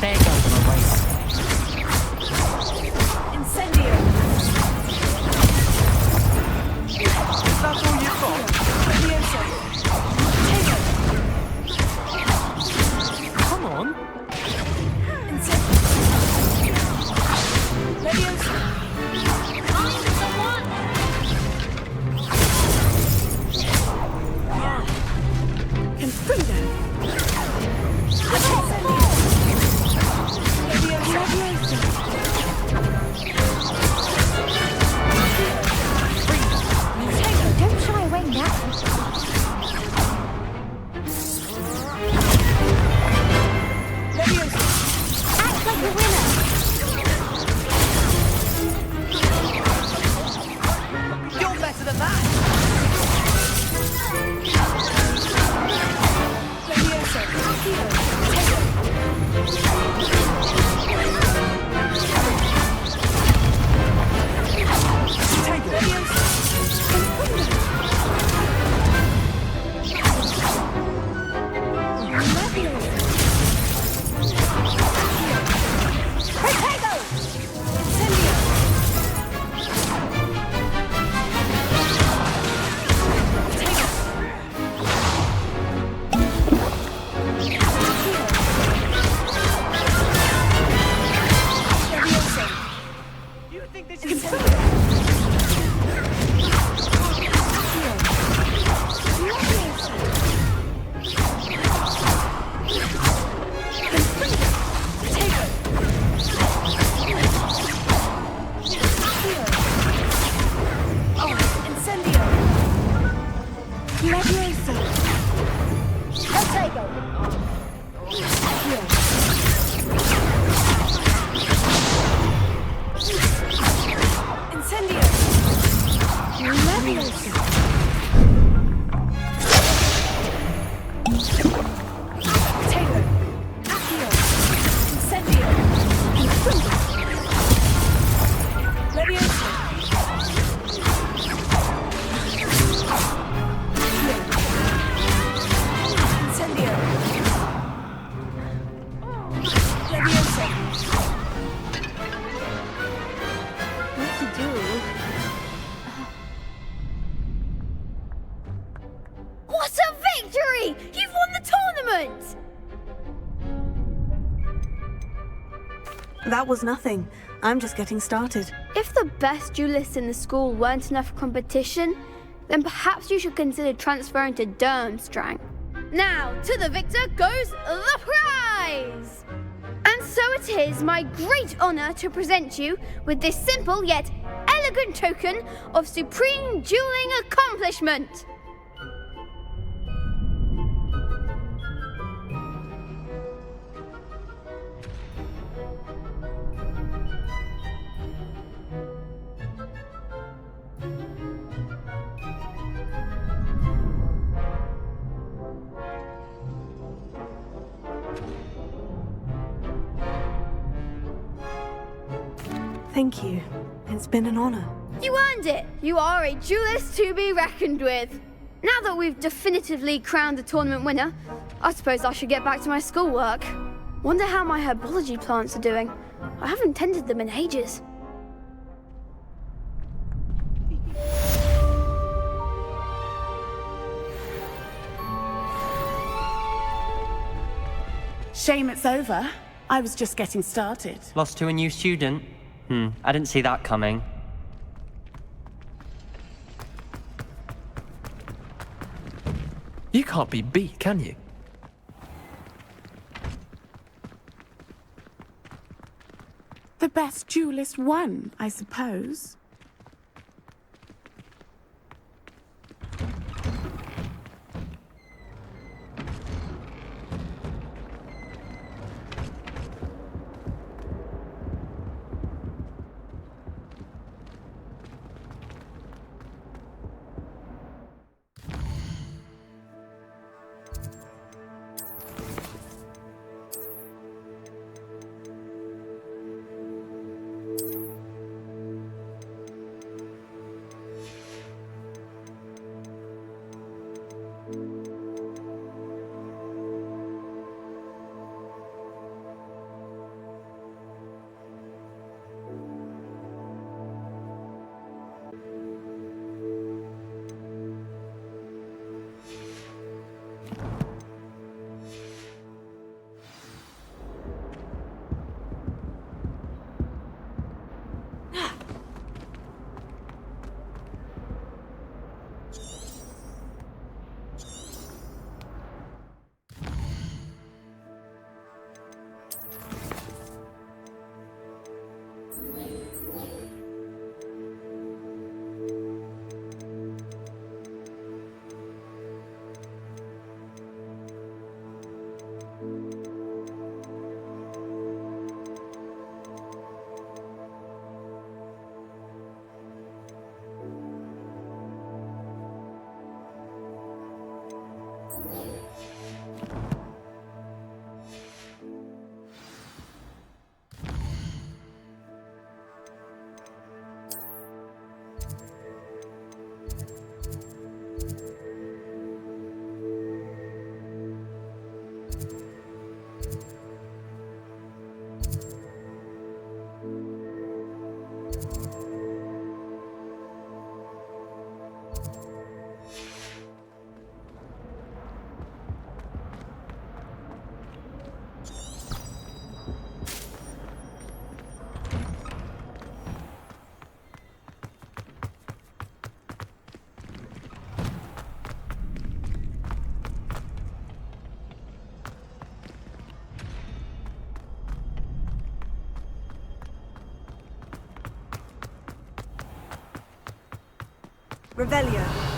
There goes my waist. Incendio! That's all you've got? Levioso! Come on. Incendio! Levioso! Don't shy away now. Act like a winner. You're better than that. What a victory! You've won the tournament! That was nothing. I'm just getting started. If the best duelists in the school weren't enough competition, then perhaps you should consider transferring to Durmstrang. Now, to the victor goes the prize! And so it is my great honor to present you with this simple yet elegant token of supreme dueling accomplishment. Thank you. It's been an honor. You earned it! You are a duelist to be reckoned with. Now that we've definitively crowned the tournament winner, I suppose I should get back to my schoolwork. Wonder how my herbology plants are doing. I haven't tended them in ages. Shame it's over. I was just getting started. Lost to a new student? I didn't see that coming. You can't be beat, can you? The best duelist won, I suppose. Revelio.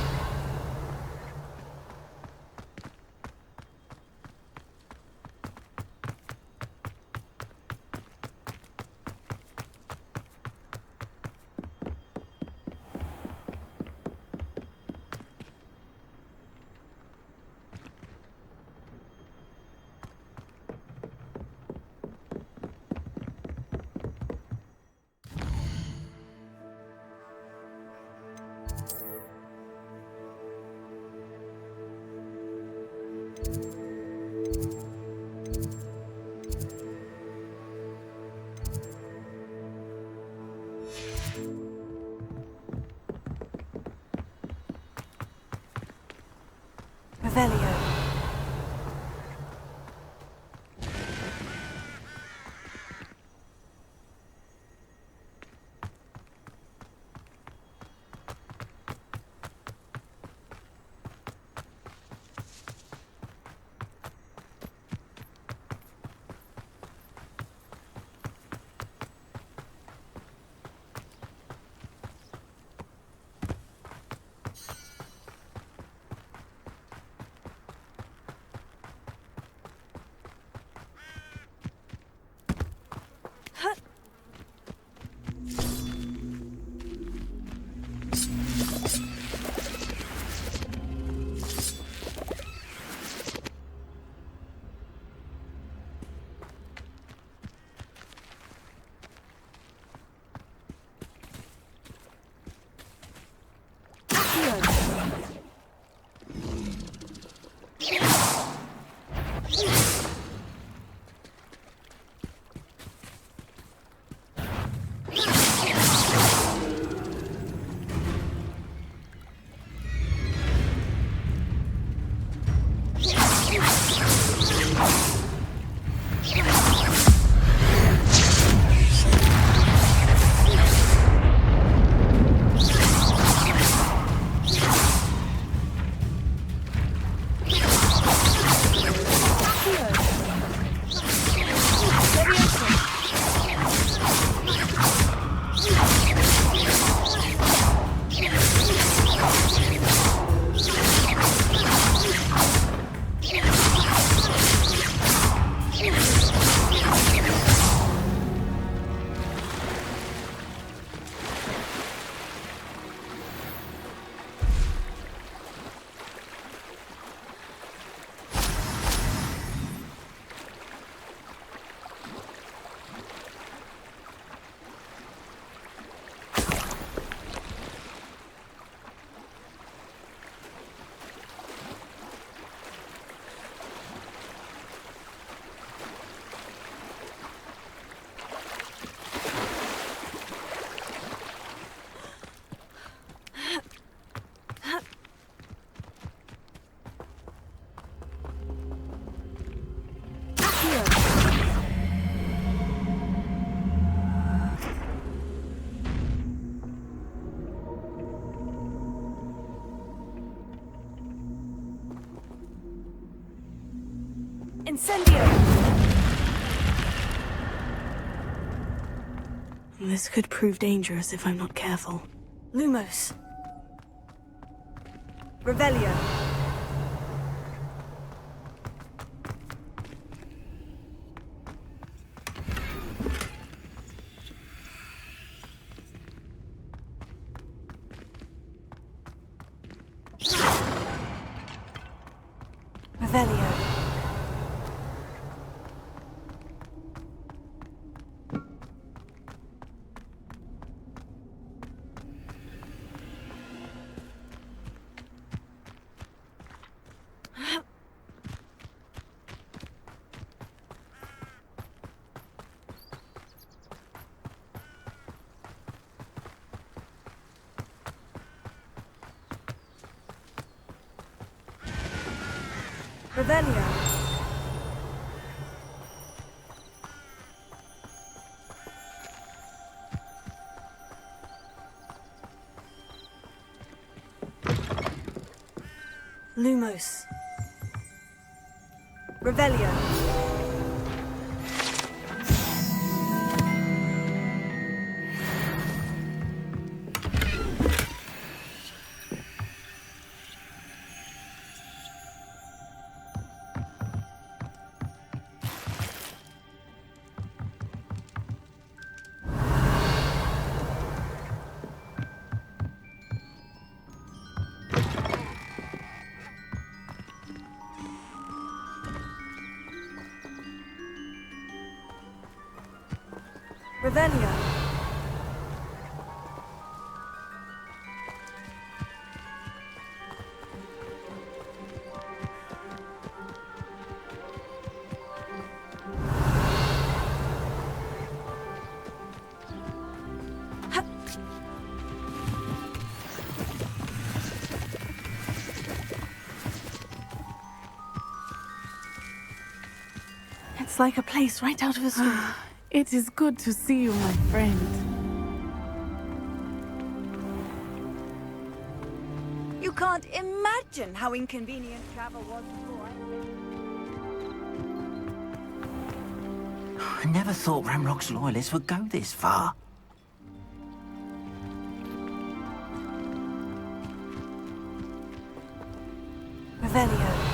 Revelio. Incendio! This could prove dangerous if I'm not careful. Lumos. Revelio. Revelio. Revelio. Lumos. Revelio. Revelio. It's like a place right out of a story. It is good to see you, my friend. You can't imagine how inconvenient travel was before I never thought Ramrock's loyalists would go this far. Revelio.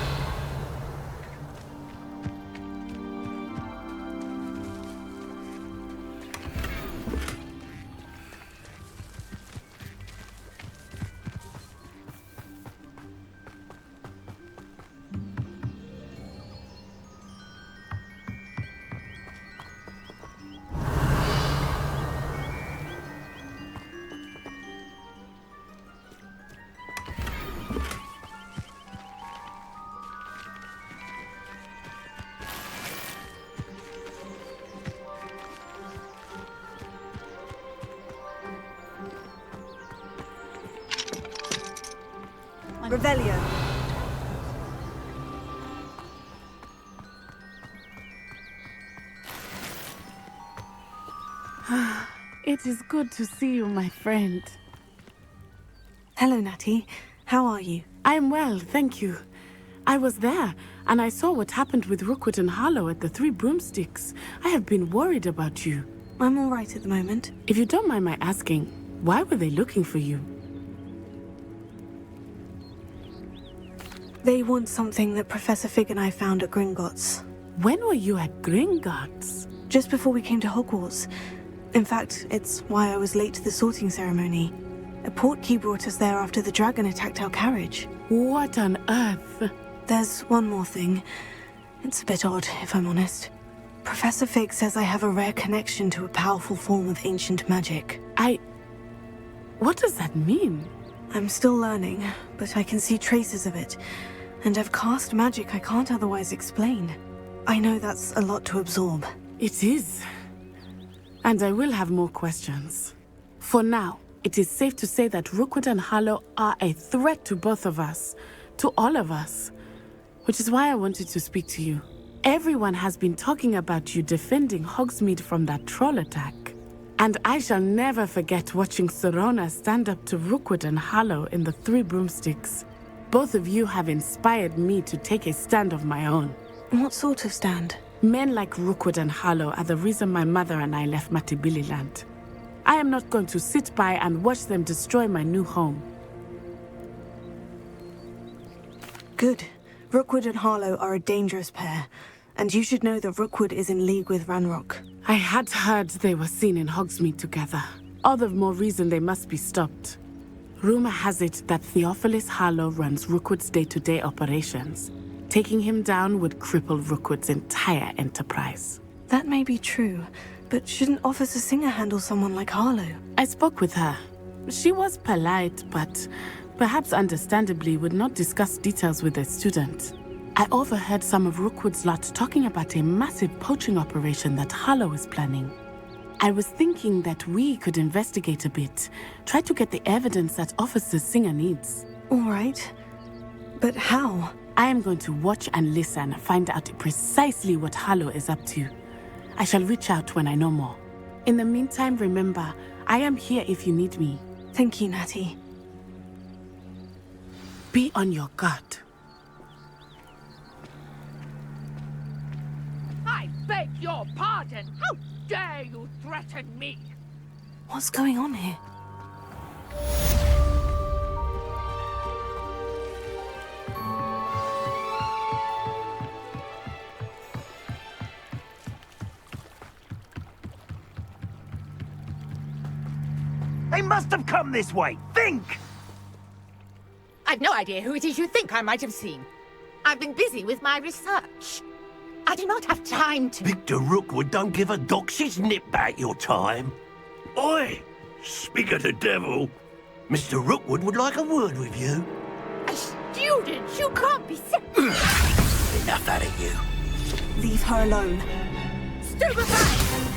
Revelio. It is good to see you, my friend. Hello, Natty. How are you? I'm well, thank you. I was there, and I saw what happened with Rookwood and Harlow at the Three Broomsticks. I have been worried about you. I'm all right at the moment. If you don't mind my asking, why were they looking for you? They want something that Professor Fig and I found at Gringotts. When were you at Gringotts? Just before we came to Hogwarts. In fact, it's why I was late to the sorting ceremony. A portkey brought us there after the dragon attacked our carriage. What on earth? There's one more thing. It's a bit odd, if I'm honest. Professor Fig says I have a rare connection to a powerful form of ancient magic. What does that mean? I'm still learning, but I can see traces of it. And I've cast magic I can't otherwise explain. I know that's a lot to absorb. It is. And I will have more questions. For now, it is safe to say that Rookwood and Harlow are a threat to both of us. To all of us. Which is why I wanted to speak to you. Everyone has been talking about you defending Hogsmeade from that troll attack. And I shall never forget watching Serona stand up to Rookwood and Harlow in the Three Broomsticks. Both of you have inspired me to take a stand of my own. What sort of stand? Men like Rookwood and Harlow are the reason my mother and I left Matibililand. I am not going to sit by and watch them destroy my new home. Good. Rookwood and Harlow are a dangerous pair, and you should know that Rookwood is in league with Ranrock. I had heard they were seen in Hogsmeade together. All the more reason they must be stopped. Rumor has it that Theophilus Harlow runs Rookwood's day-to-day operations. Taking him down would cripple Rookwood's entire enterprise. That may be true, but shouldn't Officer Singer handle someone like Harlow? I spoke with her. She was polite, but perhaps understandably would not discuss details with a student. I overheard some of Rookwood's lot talking about a massive poaching operation that Harlow is planning. I was thinking that we could investigate a bit, try to get the evidence that Officer Singer needs. All right. But how? I am going to watch and listen, find out precisely what Harlow is up to. I shall reach out when I know more. In the meantime, remember, I am here if you need me. Thank you, Natty. Be on your guard. I beg your pardon! How dare you threaten me? What's going on here? They must have come this way! Think! I've no idea who it is you think I might have seen. I've been busy with my research. I do not have time to... Victor Rookwood don't give a doxy's nip back your time. Oi! Speak of the devil. Mr. Rookwood would like a word with you. A student? You can't be sick. Enough out of you. Leave her alone. Stupefy!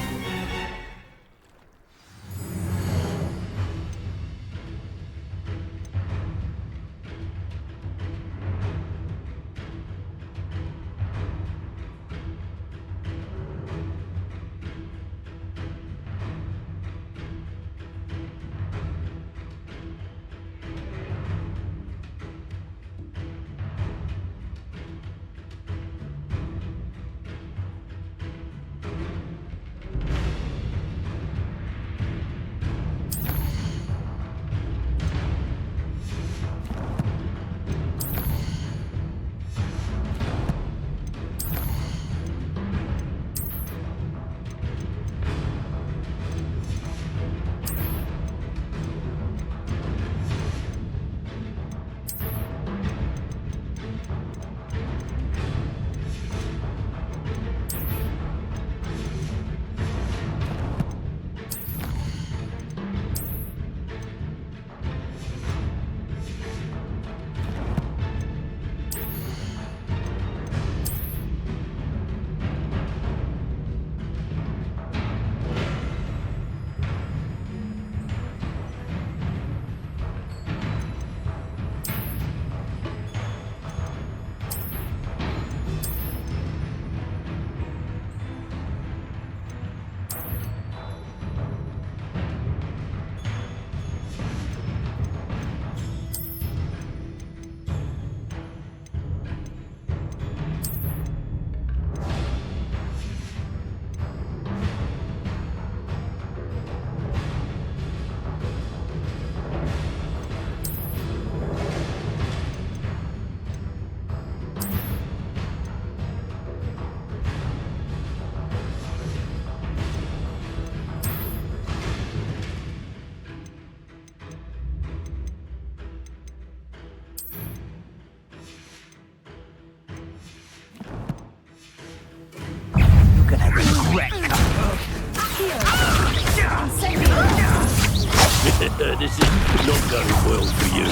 this is not going well for you.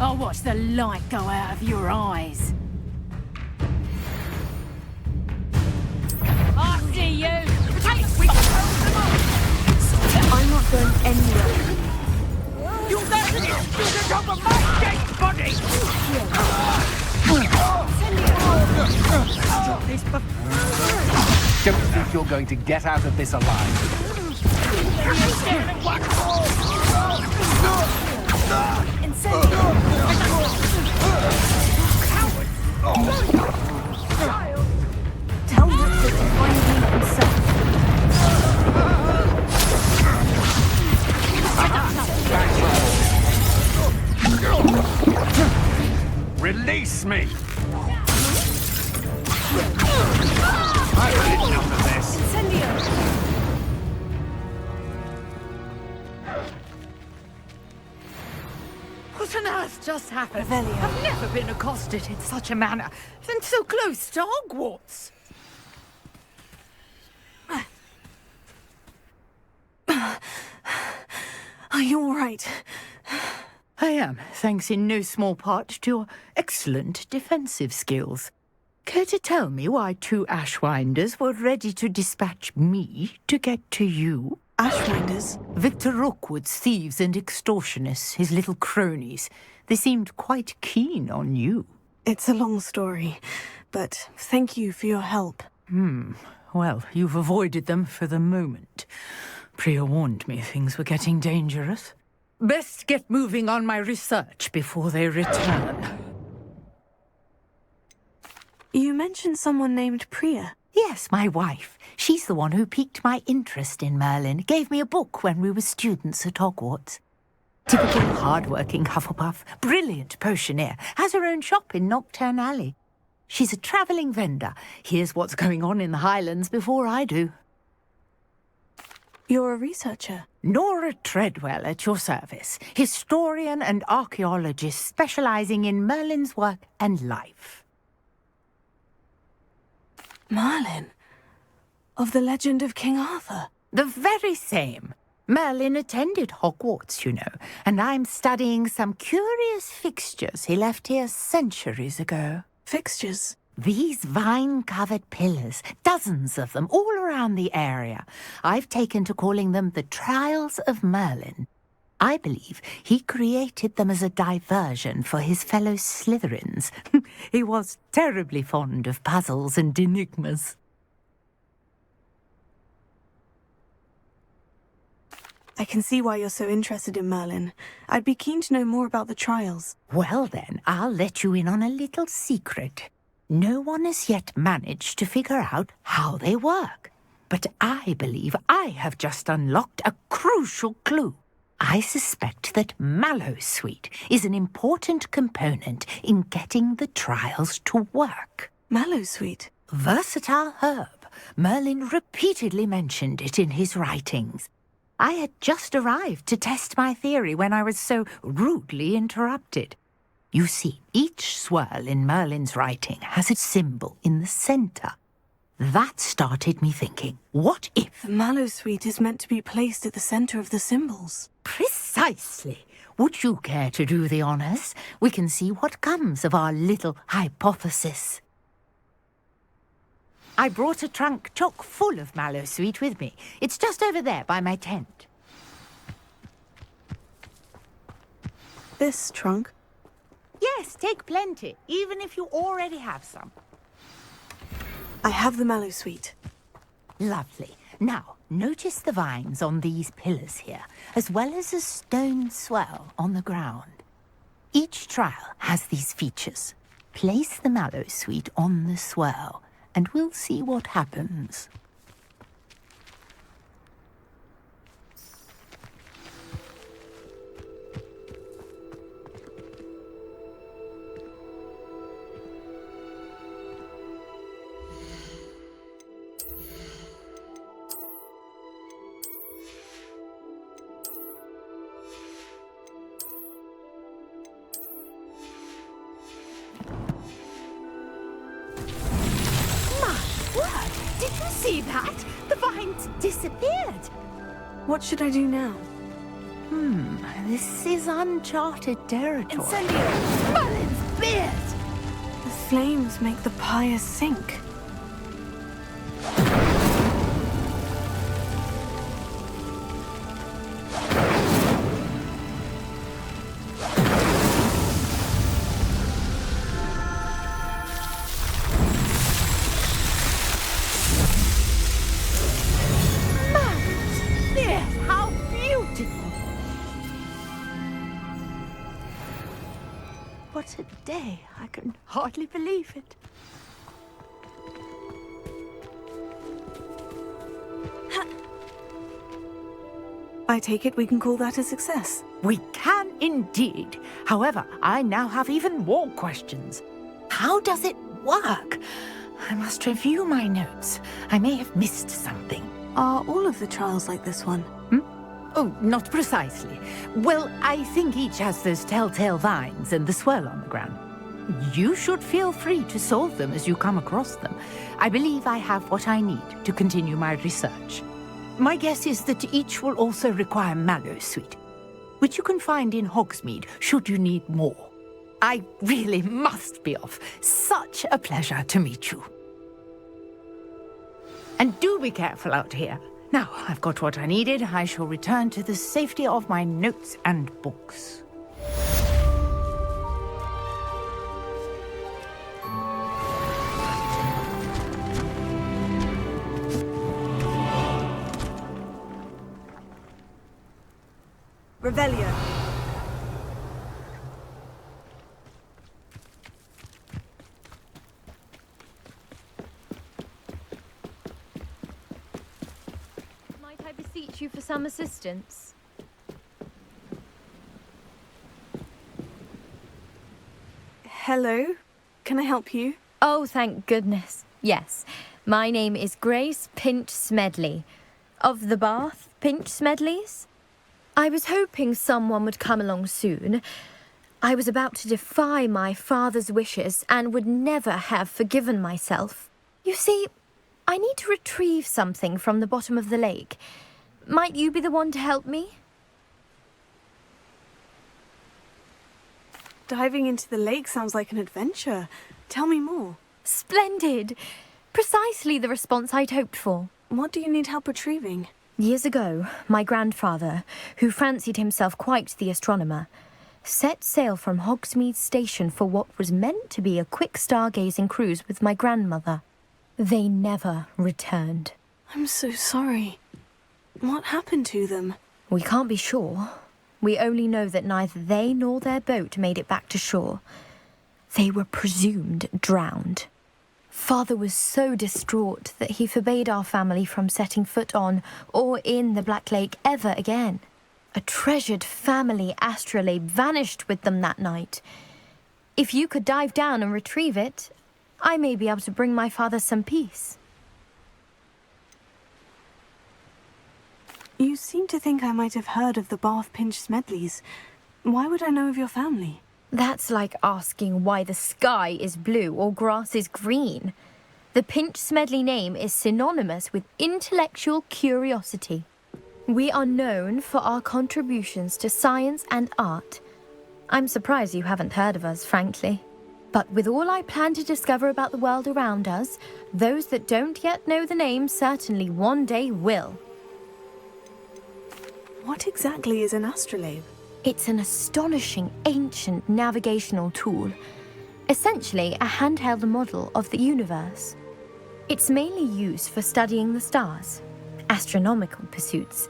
I'll watch the light go out of your eyes. I see you! We can hold them off! I'm not going anywhere. You'll never get to the top of my dead body! Don't think you're going to get out of this alive. Tell Wizzard to find me himself. Release me! I've had enough of this. What on earth just happened? I've never been accosted in such a manner, and so close to Hogwarts. Are you all right? I am, thanks in no small part to your excellent defensive skills. Care to tell me why 2 Ashwinders were ready to dispatch me to get to you? Ashwinders? Victor Rookwood's thieves and extortionists, his little cronies. They seemed quite keen on you. It's a long story, but thank you for your help. Well, you've avoided them for the moment. Priya warned me things were getting dangerous. Best get moving on my research before they return. You mentioned someone named Priya. Yes, my wife. She's the one who piqued my interest in Merlin. Gave me a book when we were students at Hogwarts. Typical hard-working Hufflepuff, brilliant potioneer, has her own shop in Knockturn Alley. She's a travelling vendor. Hears what's going on in the Highlands before I do. You're a researcher? Nora Treadwell at your service. Historian and archaeologist specialising in Merlin's work and life. Merlin? Of the legend of King Arthur? The very same. Merlin attended Hogwarts, you know, and I'm studying some curious fixtures he left here centuries ago. Fixtures? These vine-covered pillars, dozens of them, all around the area. I've taken to calling them the Trials of Merlin. I believe he created them as a diversion for his fellow Slytherins. He was terribly fond of puzzles and enigmas. I can see why you're so interested in Merlin. I'd be keen to know more about the trials. Well then, I'll let you in on a little secret. No one has yet managed to figure out how they work. But I believe I have just unlocked a crucial clue. I suspect that Mallowsweet is an important component in getting the trials to work. Mallowsweet? Versatile herb. Merlin repeatedly mentioned it in his writings. I had just arrived to test my theory when I was so rudely interrupted. You see, each swirl in Merlin's writing has a symbol in the centre. That started me thinking, what if... The Mallowsweet is meant to be placed at the centre of the symbols. Precisely. Would you care to do the honours? We can see what comes of our little hypothesis. I brought a trunk chock full of Mallowsweet with me. It's just over there by my tent. This trunk? Yes, take plenty, even if you already have some. I have the Mallowsweet. Lovely. Now, notice the vines on these pillars here, as well as a stone swell on the ground. Each trial has these features. Place the Mallowsweet on the swell, and we'll see what happens. See that? The vines disappeared. What should I do now? This is uncharted territory. Incendio! Merlin's beard! The flames make the pyre sink. Merlin's beard! How beautiful! What a day. I can hardly believe it. I take it we can call that a success. We can indeed. However, I now have even more questions. How does it work? I must review my notes. I may have missed something. Are all of the trials like this one? Oh, not precisely. Well, I think each has those telltale vines and the swirl on the ground. You should feel free to solve them as you come across them. I believe I have what I need to continue my research. My guess is that each will also require mallow sweet, which you can find in Hogsmeade should you need more. I really must be off. Such a pleasure to meet you. And do be careful out here. Now, I've got what I needed. I shall return to the safety of my notes and books. Revelio. Might I beseech you for some assistance? Hello? Can I help you? Oh, thank goodness. Yes. My name is Grace Pinch Smedley. Of the Bath Pinch Smedleys? I was hoping someone would come along soon. I was about to defy my father's wishes and would never have forgiven myself. You see, I need to retrieve something from the bottom of the lake. Might you be the one to help me? Diving into the lake sounds like an adventure. Tell me more. Splendid! Precisely the response I'd hoped for. What do you need help retrieving? Years ago, my grandfather, who fancied himself quite the astronomer, set sail from Hogsmeade Station for what was meant to be a quick stargazing cruise with my grandmother. They never returned. I'm so sorry. What happened to them? We can't be sure. We only know that neither they nor their boat made it back to shore. They were presumed drowned. Father was so distraught that he forbade our family from setting foot on or in the Black Lake ever again. A treasured family astrolabe vanished with them that night. If you could dive down and retrieve it, I may be able to bring my father some peace. You seem to think I might have heard of the Bath Pinch Smedleys. Why would I know of your family? That's like asking why the sky is blue or grass is green. The Pinch Smedley name is synonymous with intellectual curiosity. We are known for our contributions to science and art. I'm surprised you haven't heard of us, frankly. But with all I plan to discover about the world around us, those that don't yet know the name certainly one day will. What exactly is an astrolabe? It's an astonishing ancient navigational tool, essentially a handheld model of the universe. It's mainly used for studying the stars, astronomical pursuits,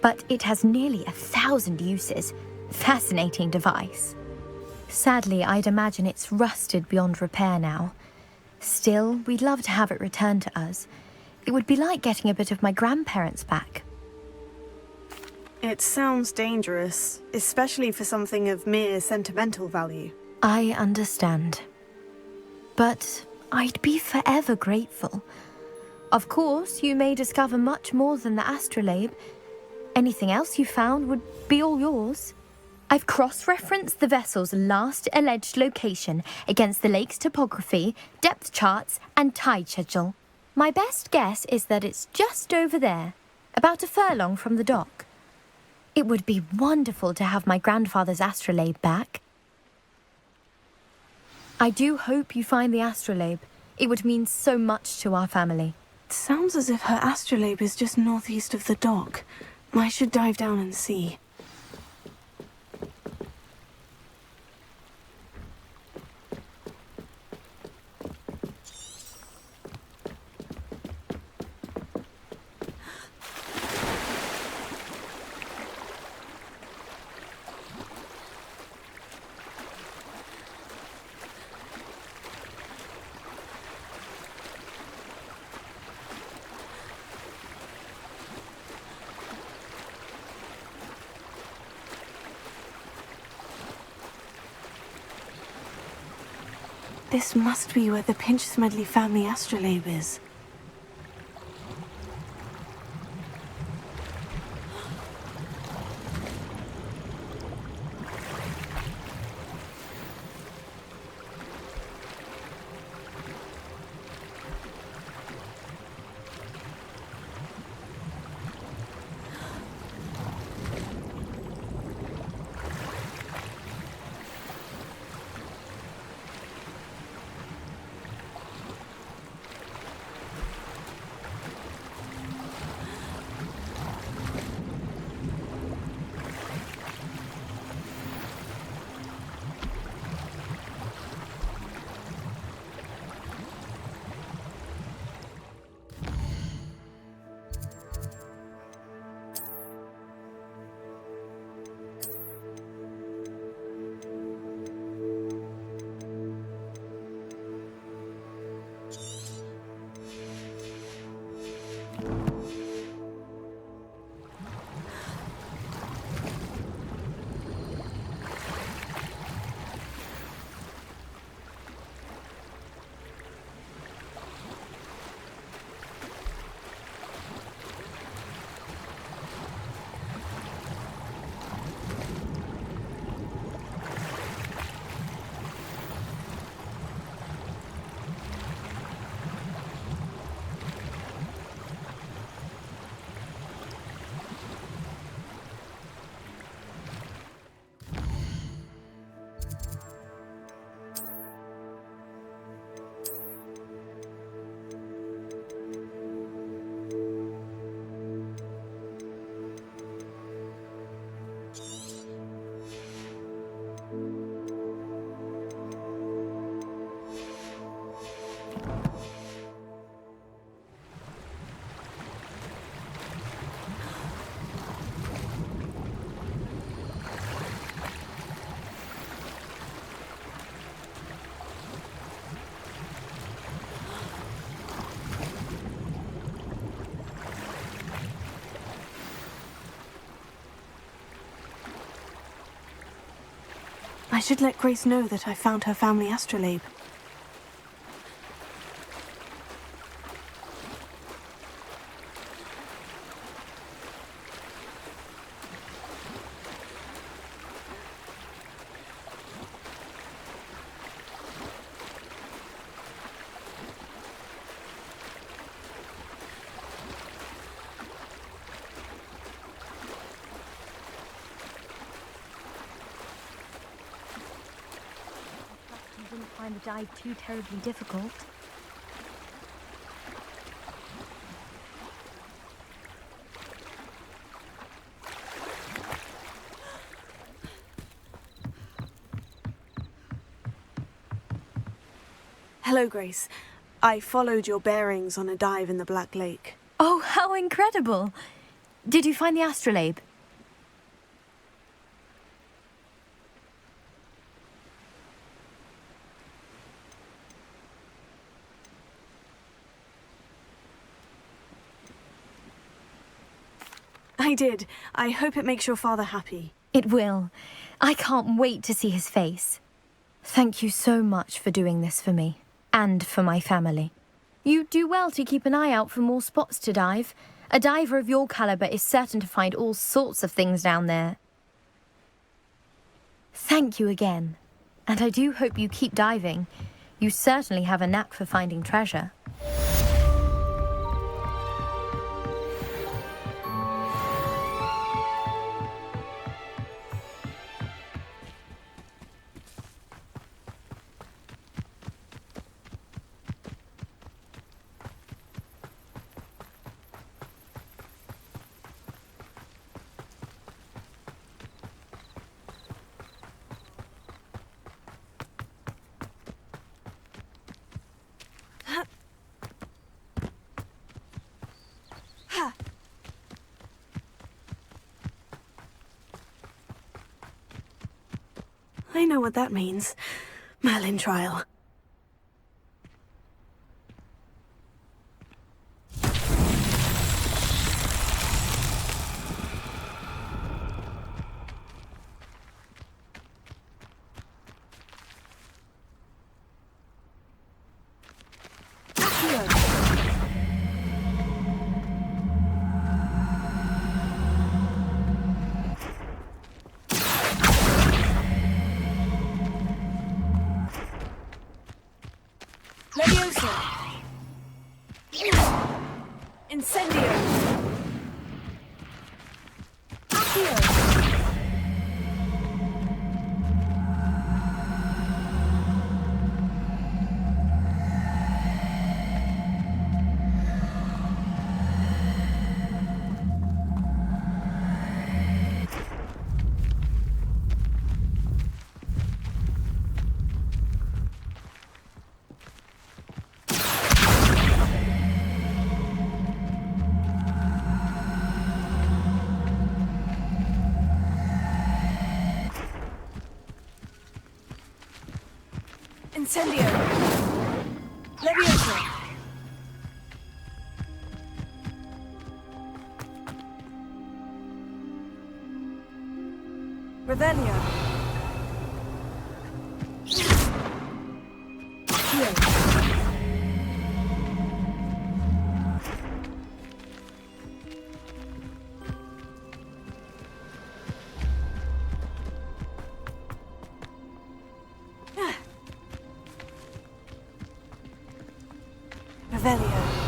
but it has nearly 1,000 uses. Fascinating device. Sadly, I'd imagine it's rusted beyond repair now. Still, we'd love to have it returned to us. It would be like getting a bit of my grandparents back. It sounds dangerous, especially for something of mere sentimental value. I understand. But I'd be forever grateful. Of course, you may discover much more than the astrolabe. Anything else you found would be all yours. I've cross-referenced the vessel's last alleged location against the lake's topography, depth charts, and tide schedule. My best guess is that it's just over there, about a furlong from the dock. It would be wonderful to have my grandfather's astrolabe back. I do hope you find the astrolabe. It would mean so much to our family. It sounds as if her astrolabe is just northeast of the dock. I should dive down and see. This must be where the Pinch-Smedley family astrolabe is. I should let Grace know that I found her family astrolabe. Find the dive too terribly difficult. Hello, Grace. I followed your bearings on a dive in the Black Lake. Oh, how incredible! Did you find the astrolabe? I did. I hope it makes your father happy. It will. I can't wait to see his face. Thank you so much for doing this for me, and for my family. You do well to keep an eye out for more spots to dive. A diver of your caliber is certain to find all sorts of things down there. Thank you again. And I do hope you keep diving. You certainly have a knack for finding treasure. I know what that means. Merlin trial. Incendio! Incendio! Levioso! Revelio! Revelio.